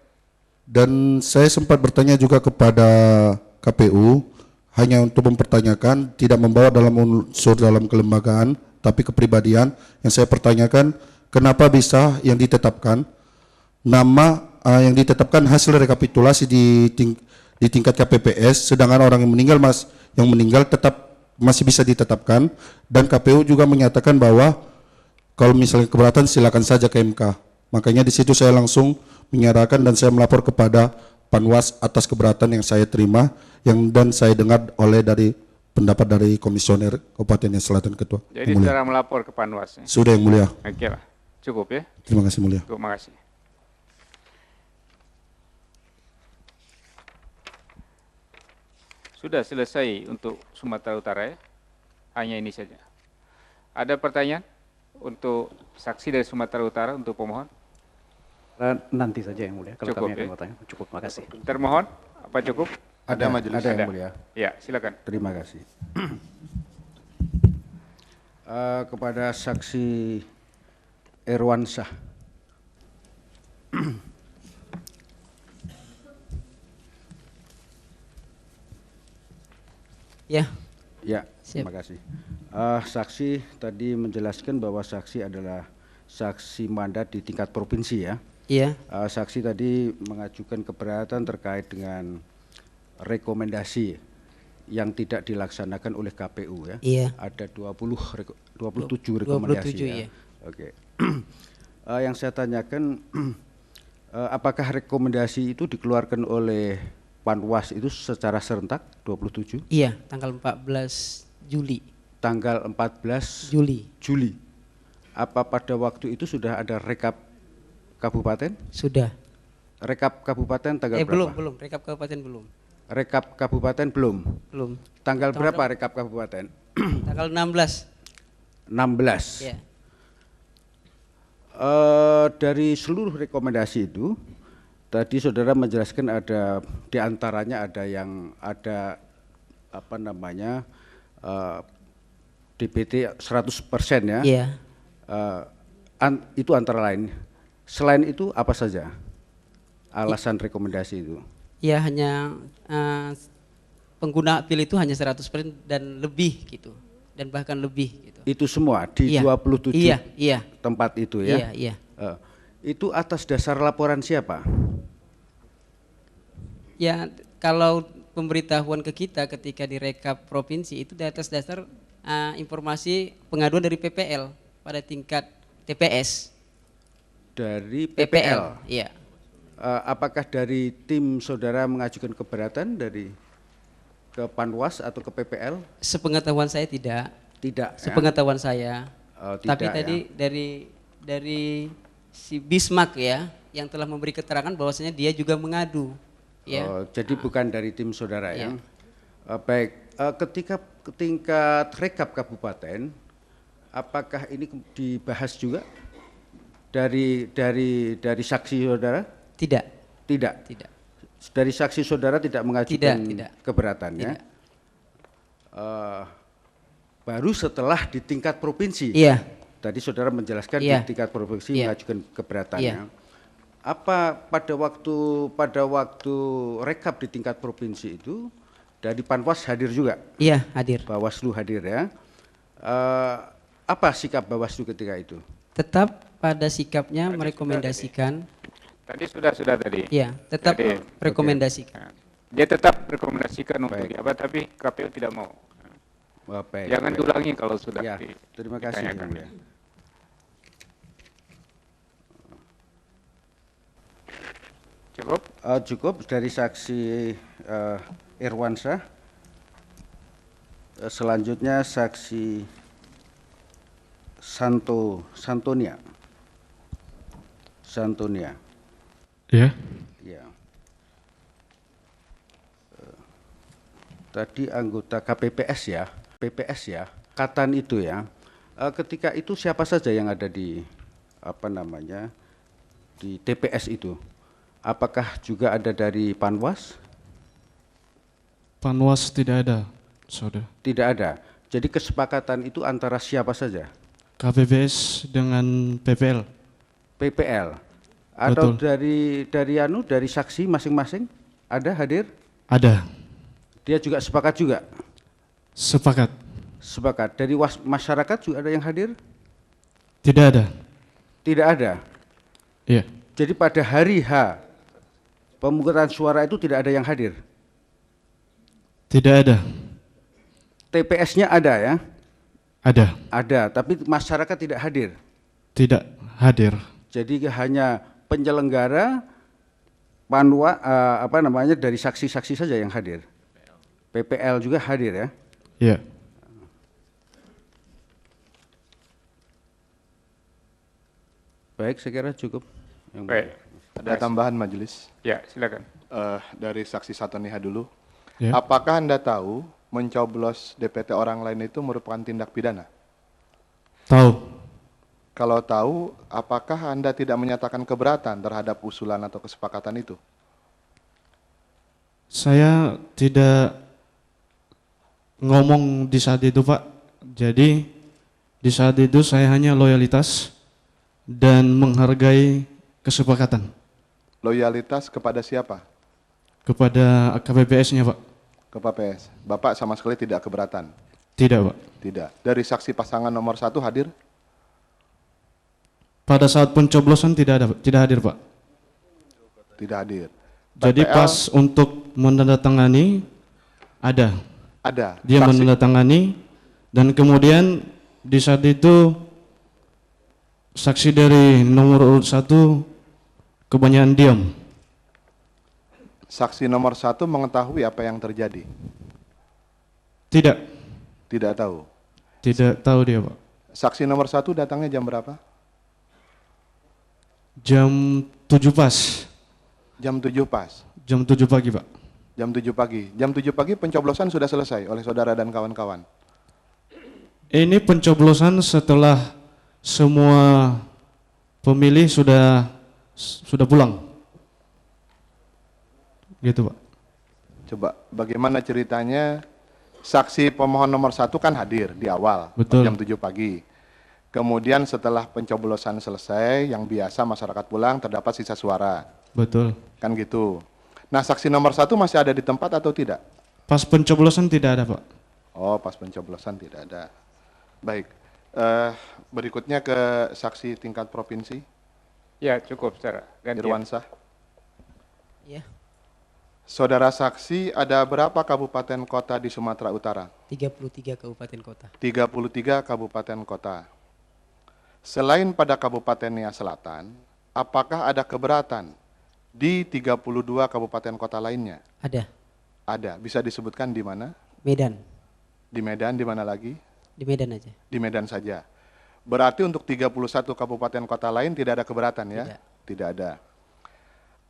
Dan saya sempat bertanya juga kepada KPU hanya untuk mempertanyakan, tidak membawa dalam unsur dalam kelembagaan tapi kepribadian. Yang saya pertanyakan, kenapa bisa yang ditetapkan nama yang ditetapkan hasil rekapitulasi di tingkat KPPS, sedangkan orang yang meninggal tetap masih bisa ditetapkan, dan KPU juga menyatakan bahwa kalau misalnya keberatan silakan saja ke MK. Makanya di situ saya langsung menyerahkan dan saya melapor kepada Panwas atas keberatan yang saya terima dan saya dengar dari pendapat dari Komisioner Kabupaten Selatan Ketua. Jadi saudara melapor ke Panwas. Sudah yang mulia. Oke lah, cukup ya. Terima kasih mulia. Terima kasih. Sudah selesai untuk Sumatera Utara ya. Hanya ini saja. Ada pertanyaan untuk saksi dari Sumatera Utara untuk pemohon? Nanti saja yang mulia. Kalau Cukup, kami akan ya? bertanya. Cukup, makasih. Termohon, apa cukup? Ada majelis. Ada yang mulia. Ya, silakan. Terima kasih. Kepada saksi Irwansyah. Ya. Ya, terima kasih. Saksi tadi menjelaskan bahwa saksi adalah saksi mandat di tingkat provinsi ya. Iya. Saksi tadi mengajukan keberatan terkait dengan rekomendasi yang tidak dilaksanakan oleh KPU ya. Iya. Ada 27 rekomendasi 27, ya. iya. Oke. Yang saya tanyakan apakah rekomendasi itu dikeluarkan oleh Panwas itu secara serentak 27? Iya, tanggal 14 Juli. Tanggal 14 Juli. Apa pada waktu itu sudah ada rekap kabupaten? Sudah. Rekap kabupaten tanggal berapa? Belum, rekap kabupaten belum. Rekap kabupaten belum? Belum. Tanggal berapa rekap kabupaten? Tanggal 16. 16. Ya. Dari seluruh rekomendasi itu, tadi saudara menjelaskan ada diantaranya ada apa namanya DPT 100% ya. Iya. Itu antara lain. Selain itu apa saja alasan rekomendasi itu? Ya hanya pengguna hak pilih itu hanya 100% dan lebih gitu, dan bahkan lebih gitu. Itu semua di Iya. 27 iya. tempat itu ya? Iya. Itu atas dasar laporan siapa? Ya kalau pemberitahuan ke kita ketika direkap provinsi itu di atas dasar informasi pengaduan dari PPL pada tingkat TPS. Dari PPL? Iya. Apakah dari tim saudara mengajukan keberatan ke Panwas atau ke PPL? Sepengetahuan saya tidak. Tidak. Sepengetahuan saya. Tidak, Tapi tadi dari si Bismarck ya yang telah memberi keterangan bahwasanya dia juga mengadu. Ya. Jadi bukan dari tim saudara ya. Baik. Ketika tingkat rekap kabupaten, apakah ini dibahas juga dari saksi saudara? Tidak. Tidak. Tidak. Dari saksi saudara tidak mengajukan keberatan ya? Baru setelah di tingkat provinsi. Iya. Tadi saudara menjelaskan di tingkat provinsi mengajukan keberatannya. Apa pada waktu rekap di tingkat provinsi itu dari Panwas hadir juga? Iya, hadir. Bawaslu hadir ya. Apa sikap Bawaslu ketika itu? Tetap pada sikapnya merekomendasikan. Tadi sudah tadi. Iya, tetap rekomendasikan. Dia tetap rekomendasikan untuk apa, tapi KPU tidak mau. Jangan diulangi kalau sudah. Ya, terima kasih. Ya. Cukup? Cukup dari saksi Irwansyah. Selanjutnya saksi Santonia. Ya. Ya. Tadi anggota KPPS ya, PPS ya, Katan itu ya. Ketika itu siapa saja yang ada di di TPS itu? Apakah juga ada dari Panwas? Panwas tidak ada, saudara. Tidak ada. Jadi kesepakatan itu antara siapa saja? KPPS dengan PPL. PPL. Atau Betul. dari saksi masing-masing ada hadir? Ada. Dia juga sepakat juga? Sepakat. Sepakat. Dari masyarakat juga ada yang hadir? Tidak ada. Tidak ada. Iya. Jadi pada hari H pemungutan suara itu tidak ada yang hadir. Tidak ada. TPS-nya ada ya? Ada. Ada, tapi masyarakat tidak hadir. Tidak hadir. Jadi hanya penyelenggara dari saksi-saksi saja yang hadir. PPL juga hadir ya? Iya. Baik, saya kira cukup. Baik. Ada tambahan majelis? Ya, silakan. Dari saksi Satoniha dulu. Ya. Apakah Anda tahu mencoblos DPT orang lain itu merupakan tindak pidana? Tahu. Kalau tahu, apakah Anda tidak menyatakan keberatan terhadap usulan atau kesepakatan itu? Saya tidak ngomong di saat itu, Pak. Jadi di saat itu saya hanya loyalitas dan menghargai kesepakatan. Loyalitas kepada siapa? Kepada KPPS-nya, Pak. Ke KPPS. Bapak sama sekali tidak keberatan? Tidak, Pak. Tidak. Dari saksi pasangan nomor 1 hadir? Pada saat pencoblosan tidak hadir, Pak. Tidak hadir. Jadi PPL, pas untuk menandatangani ada. Ada. Dia Saksi. menandatangani dan kemudian di saat itu saksi dari nomor urut 1 kebanyakan diam. Saksi nomor 1 mengetahui apa yang terjadi? Tidak. Tidak tahu. Tidak tahu dia, Pak. Saksi nomor 1 datangnya jam berapa? Jam 7 pas. Jam 7 pas. Jam 7 pagi, Pak. Jam 7 pagi. Jam 7 pagi pencoblosan sudah selesai oleh saudara dan kawan-kawan. Ini pencoblosan setelah semua pemilih sudah pulang. Gitu, Pak. Coba bagaimana ceritanya? Saksi pemohon nomor 1 kan hadir di awal. Betul. Jam 7 pagi. Kemudian setelah pencoblosan selesai, yang biasa masyarakat pulang, terdapat sisa suara. Betul. Kan gitu. Nah, saksi nomor 1 masih ada di tempat atau tidak? Pas pencoblosan tidak ada, Pak. Oh, pas pencoblosan tidak ada. Baik. Berikutnya ke saksi tingkat provinsi. Ya, cukup, saudara. Gantian. Irwansah. Ya. Saudara saksi, ada berapa kabupaten kota di Sumatera Utara? 33 kabupaten kota. 33 kabupaten kota. Selain pada Kabupaten Nia Selatan, apakah ada keberatan di 32 kabupaten kota lainnya? Ada. Ada. Bisa disebutkan di mana? Medan. Di Medan, di mana lagi? Di Medan aja. Di Medan saja. Berarti untuk 31 kabupaten kota lain tidak ada keberatan ya? Tidak. Tidak ada.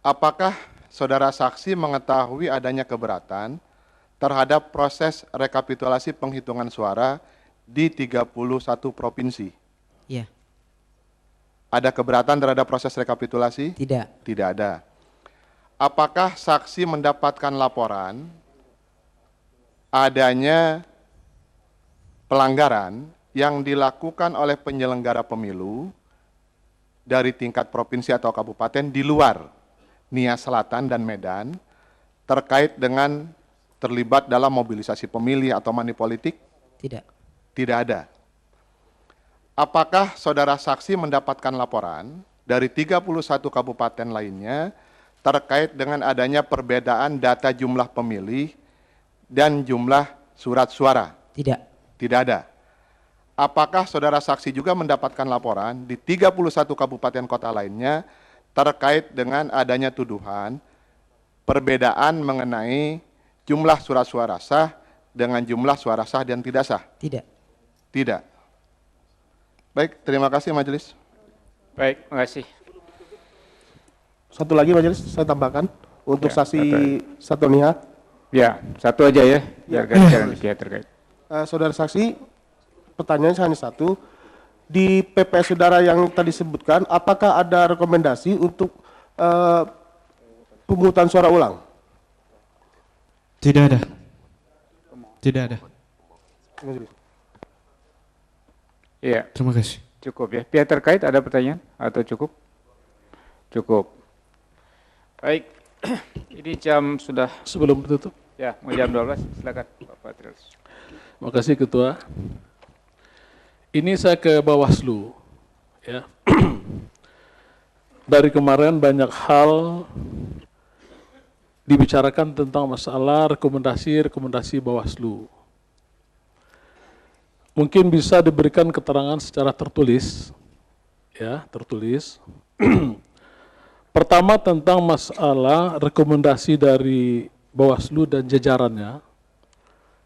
Apakah saudara saksi mengetahui adanya keberatan terhadap proses rekapitulasi penghitungan suara di 31 provinsi? Iya. Ada keberatan terhadap proses rekapitulasi? Tidak. Tidak ada. Apakah saksi mendapatkan laporan adanya pelanggaran yang dilakukan oleh penyelenggara pemilu dari tingkat provinsi atau kabupaten di luar Nia Selatan dan Medan terkait dengan terlibat dalam mobilisasi pemilih atau money politik? Tidak. Tidak ada. Apakah saudara saksi mendapatkan laporan dari 31 kabupaten lainnya terkait dengan adanya perbedaan data jumlah pemilih dan jumlah surat suara? Tidak. Tidak ada. Apakah saudara saksi juga mendapatkan laporan di 31 kabupaten kota lainnya terkait dengan adanya tuduhan perbedaan mengenai jumlah surat suara sah dengan jumlah suara sah dan tidak sah? Tidak. Tidak. Baik, terima kasih majelis. Baik, terima kasih. Satu lagi majelis saya tambahkan untuk Ya, saksi Satoniha. Ya, satu aja ya, biar gantian pihak terkait. Saudara saksi, pertanyaannya hanya satu. Di PPS saudara yang tadi sebutkan, apakah ada rekomendasi untuk pemungutan suara ulang? Tidak ada. Tidak ada. Iya. Terima kasih. Cukup ya. Pihak terkait ada pertanyaan atau cukup? Cukup. Baik. Ini jam sudah sebelum tutup. Ya, mau jam 12. Silakan Pak Patrius. Terima kasih Ketua. Ini saya ke Bawaslu. Ya. Dari kemarin banyak hal dibicarakan tentang masalah rekomendasi Bawaslu. Mungkin bisa diberikan keterangan secara tertulis, ya, tertulis. Pertama tentang masalah rekomendasi dari Bawaslu dan jajarannya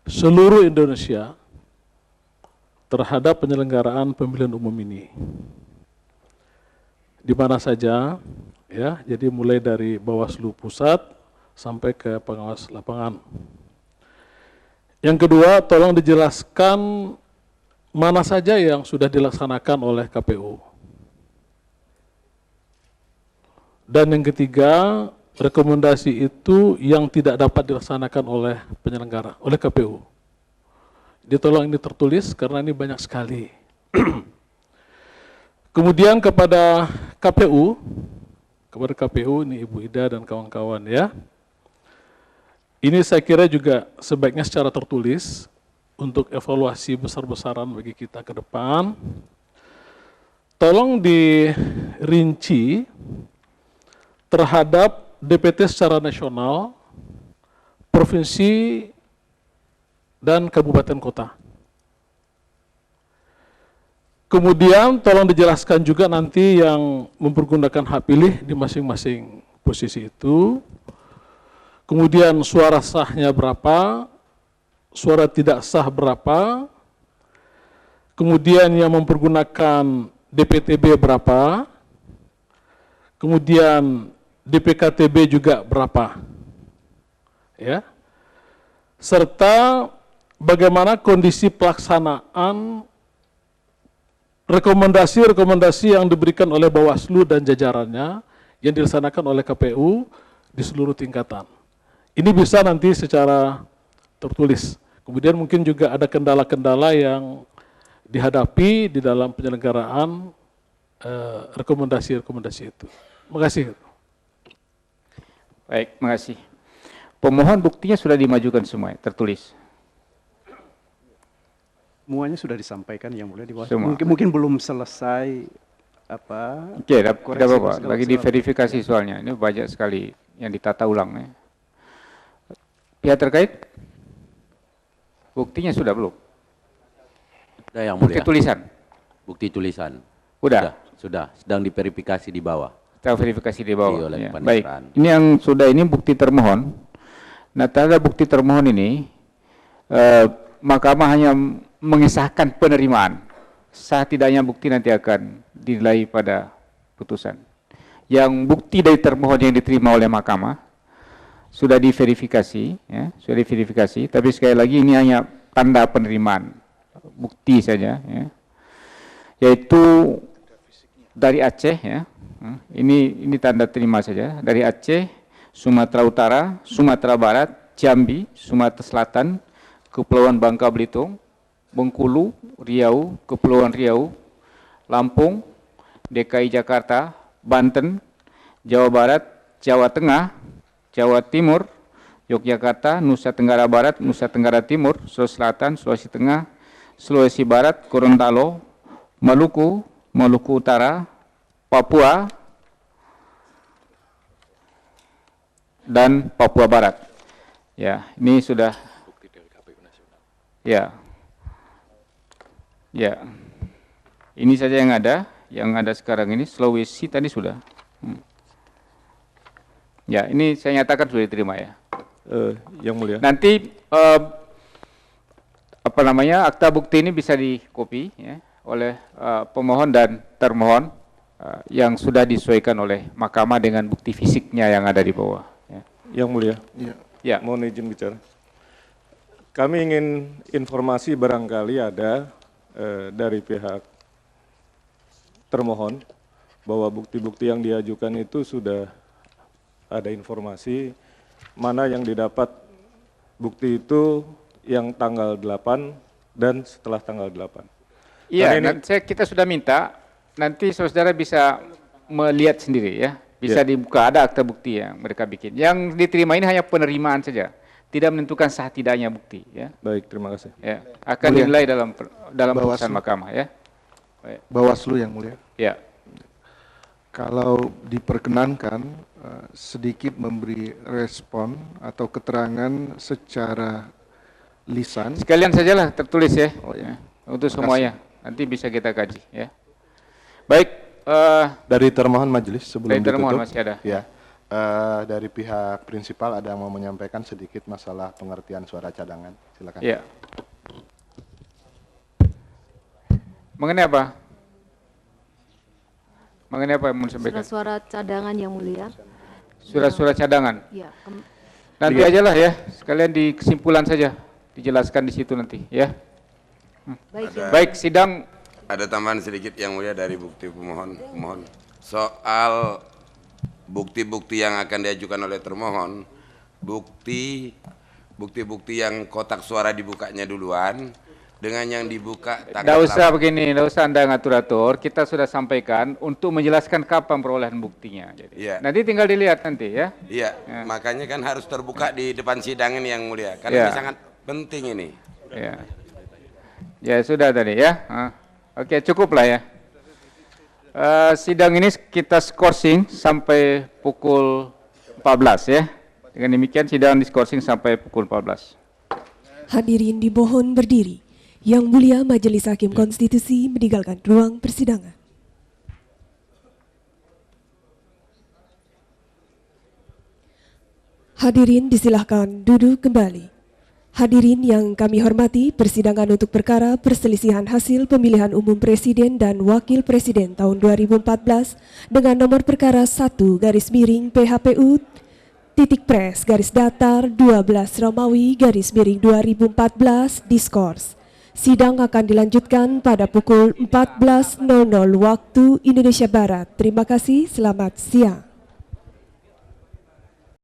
seluruh Indonesia terhadap penyelenggaraan pemilihan umum ini. Di mana saja, ya, jadi mulai dari Bawaslu pusat sampai ke pengawas lapangan. Yang kedua, tolong dijelaskan mana saja yang sudah dilaksanakan oleh KPU. Dan yang ketiga, rekomendasi itu yang tidak dapat dilaksanakan oleh penyelenggara, oleh KPU. Jadi tolong ini tertulis karena ini banyak sekali. Kemudian kepada KPU ini Ibu Ida dan kawan-kawan, ya. Ini saya kira juga sebaiknya secara tertulis untuk evaluasi besar-besaran bagi kita ke depan. Tolong dirinci terhadap DPT secara nasional, provinsi, dan kabupaten kota. Kemudian tolong dijelaskan juga nanti yang mempergunakan hak pilih di masing-masing posisi itu. Kemudian suara sahnya berapa, suara tidak sah berapa, kemudian yang mempergunakan DPTB berapa, kemudian DPKTB juga berapa, ya, serta bagaimana kondisi pelaksanaan rekomendasi-rekomendasi yang diberikan oleh Bawaslu dan jajarannya yang dilaksanakan oleh KPU di seluruh tingkatan. Ini bisa nanti secara tertulis. Kemudian mungkin juga ada kendala-kendala yang dihadapi di dalam penyelenggaraan rekomendasi-rekomendasi itu. Terima kasih. Baik, terima kasih. Pemohon buktinya sudah dimajukan semua, tertulis. Semuanya sudah disampaikan yang mulia di bawah. Semua. Mungkin belum selesai apa? Oke, tidak apa-apa. Lagi diverifikasi soalnya. Ini banyak sekali yang ditata ulang. Ya. Pihak terkait? Buktinya sudah belum? Sudah yang Bukti mulia. tulisan? Bukti tulisan. Sudah? Sudah. Sedang diverifikasi di bawah. Kita verifikasi di bawah. Oleh Ya. Panitera. Baik, ini yang sudah ini bukti termohon. Nah, terhadap bukti termohon ini, Mahkamah hanya mengesahkan penerimaan. Sah tidaknya bukti nanti akan dinilai pada putusan. Yang bukti dari termohon yang diterima oleh Mahkamah sudah diverifikasi, ya, sudah diverifikasi. Tapi sekali lagi ini hanya tanda penerimaan, bukti saja, ya. Yaitu dari Aceh, ya. Ini tanda terima saja dari Aceh, Sumatera Utara, Sumatera Barat, Jambi, Sumatera Selatan, Kepulauan Bangka Belitung, Bengkulu, Riau, Kepulauan Riau, Lampung, DKI Jakarta, Banten, Jawa Barat, Jawa Tengah, Jawa Timur, Yogyakarta, Nusa Tenggara Barat, Nusa Tenggara Timur, Sulawesi Selatan, Sulawesi Tengah, Sulawesi Barat, Gorontalo, Maluku, Maluku Utara, Papua, dan Papua Barat. Ya, ini sudah. Ya. Ya. Ini saja yang ada sekarang ini. Sulawesi tadi sudah. Ya, ini saya nyatakan sudah diterima, ya. Yang mulia. Nanti akta bukti ini bisa dikopi, ya, oleh pemohon dan termohon yang sudah disesuaikan oleh Mahkamah dengan bukti fisiknya yang ada di bawah. Ya. Yang mulia. Ya. Mohon izin bicara. Kami ingin informasi barangkali ada dari pihak termohon bahwa bukti-bukti yang diajukan itu sudah ada informasi mana yang didapat bukti itu yang tanggal 8 dan setelah tanggal 8. Iya, kita sudah minta, nanti saudara bisa melihat sendiri, ya. Bisa dibuka, ada akta bukti yang mereka bikin. Yang diterima ini hanya penerimaan saja, tidak menentukan sah tidaknya bukti, ya. Baik, terima kasih. Ya, akan dinilai dalam putusan Mahkamah, ya. Baik. Bawaslu yang mulia. Ya. Kalau diperkenankan sedikit memberi respon atau keterangan secara lisan. Sekalian sajalah tertulis ya. Oh, ya. Untuk Terima semuanya. Nanti bisa kita kaji ya. Baik. Dari termohon majelis sebelum dari termohon ditutup. masih ada. Ya. Dari pihak prinsipal ada yang mau menyampaikan sedikit masalah pengertian suara cadangan. Silakan. Ya. Mengenai apa? Mengenai apa yang mau disampaikan? Surat-suara cadangan yang mulia. Surat-surat cadangan. Ya. Nanti aja lah ya, sekalian di kesimpulan saja, dijelaskan di situ nanti ya. Baik, sidang. Ada tambahan sedikit yang mulia dari bukti pemohon. Soal bukti-bukti yang akan diajukan oleh termohon, bukti-bukti yang kotak suara dibukanya duluan, dengan yang dibuka Tidak usah begini, tidak usah Anda ngatur-atur. Kita sudah sampaikan untuk menjelaskan kapan perolehan buktinya. Jadi, nanti tinggal dilihat nanti ya. Iya, makanya kan harus terbuka di depan sidang ini yang mulia. Karena ini sangat penting ini. Ya sudah tadi ya. Oke, cukup lah ya. Sidang ini kita skorsing sampai pukul 14 ya. Dengan demikian sidang diskorsing sampai pukul 14. Hadirin dimohon berdiri. Yang Mulia Majelis Hakim Konstitusi meninggalkan ruang persidangan. Hadirin disilahkan duduk kembali. Hadirin yang kami hormati, persidangan untuk perkara perselisihan hasil pemilihan umum Presiden dan Wakil Presiden tahun 2014 dengan nomor perkara 1/PHPU /12-Romawi/2014 diskors. Sidang akan dilanjutkan pada pukul 14.00 waktu Indonesia Barat. Terima kasih, selamat siang.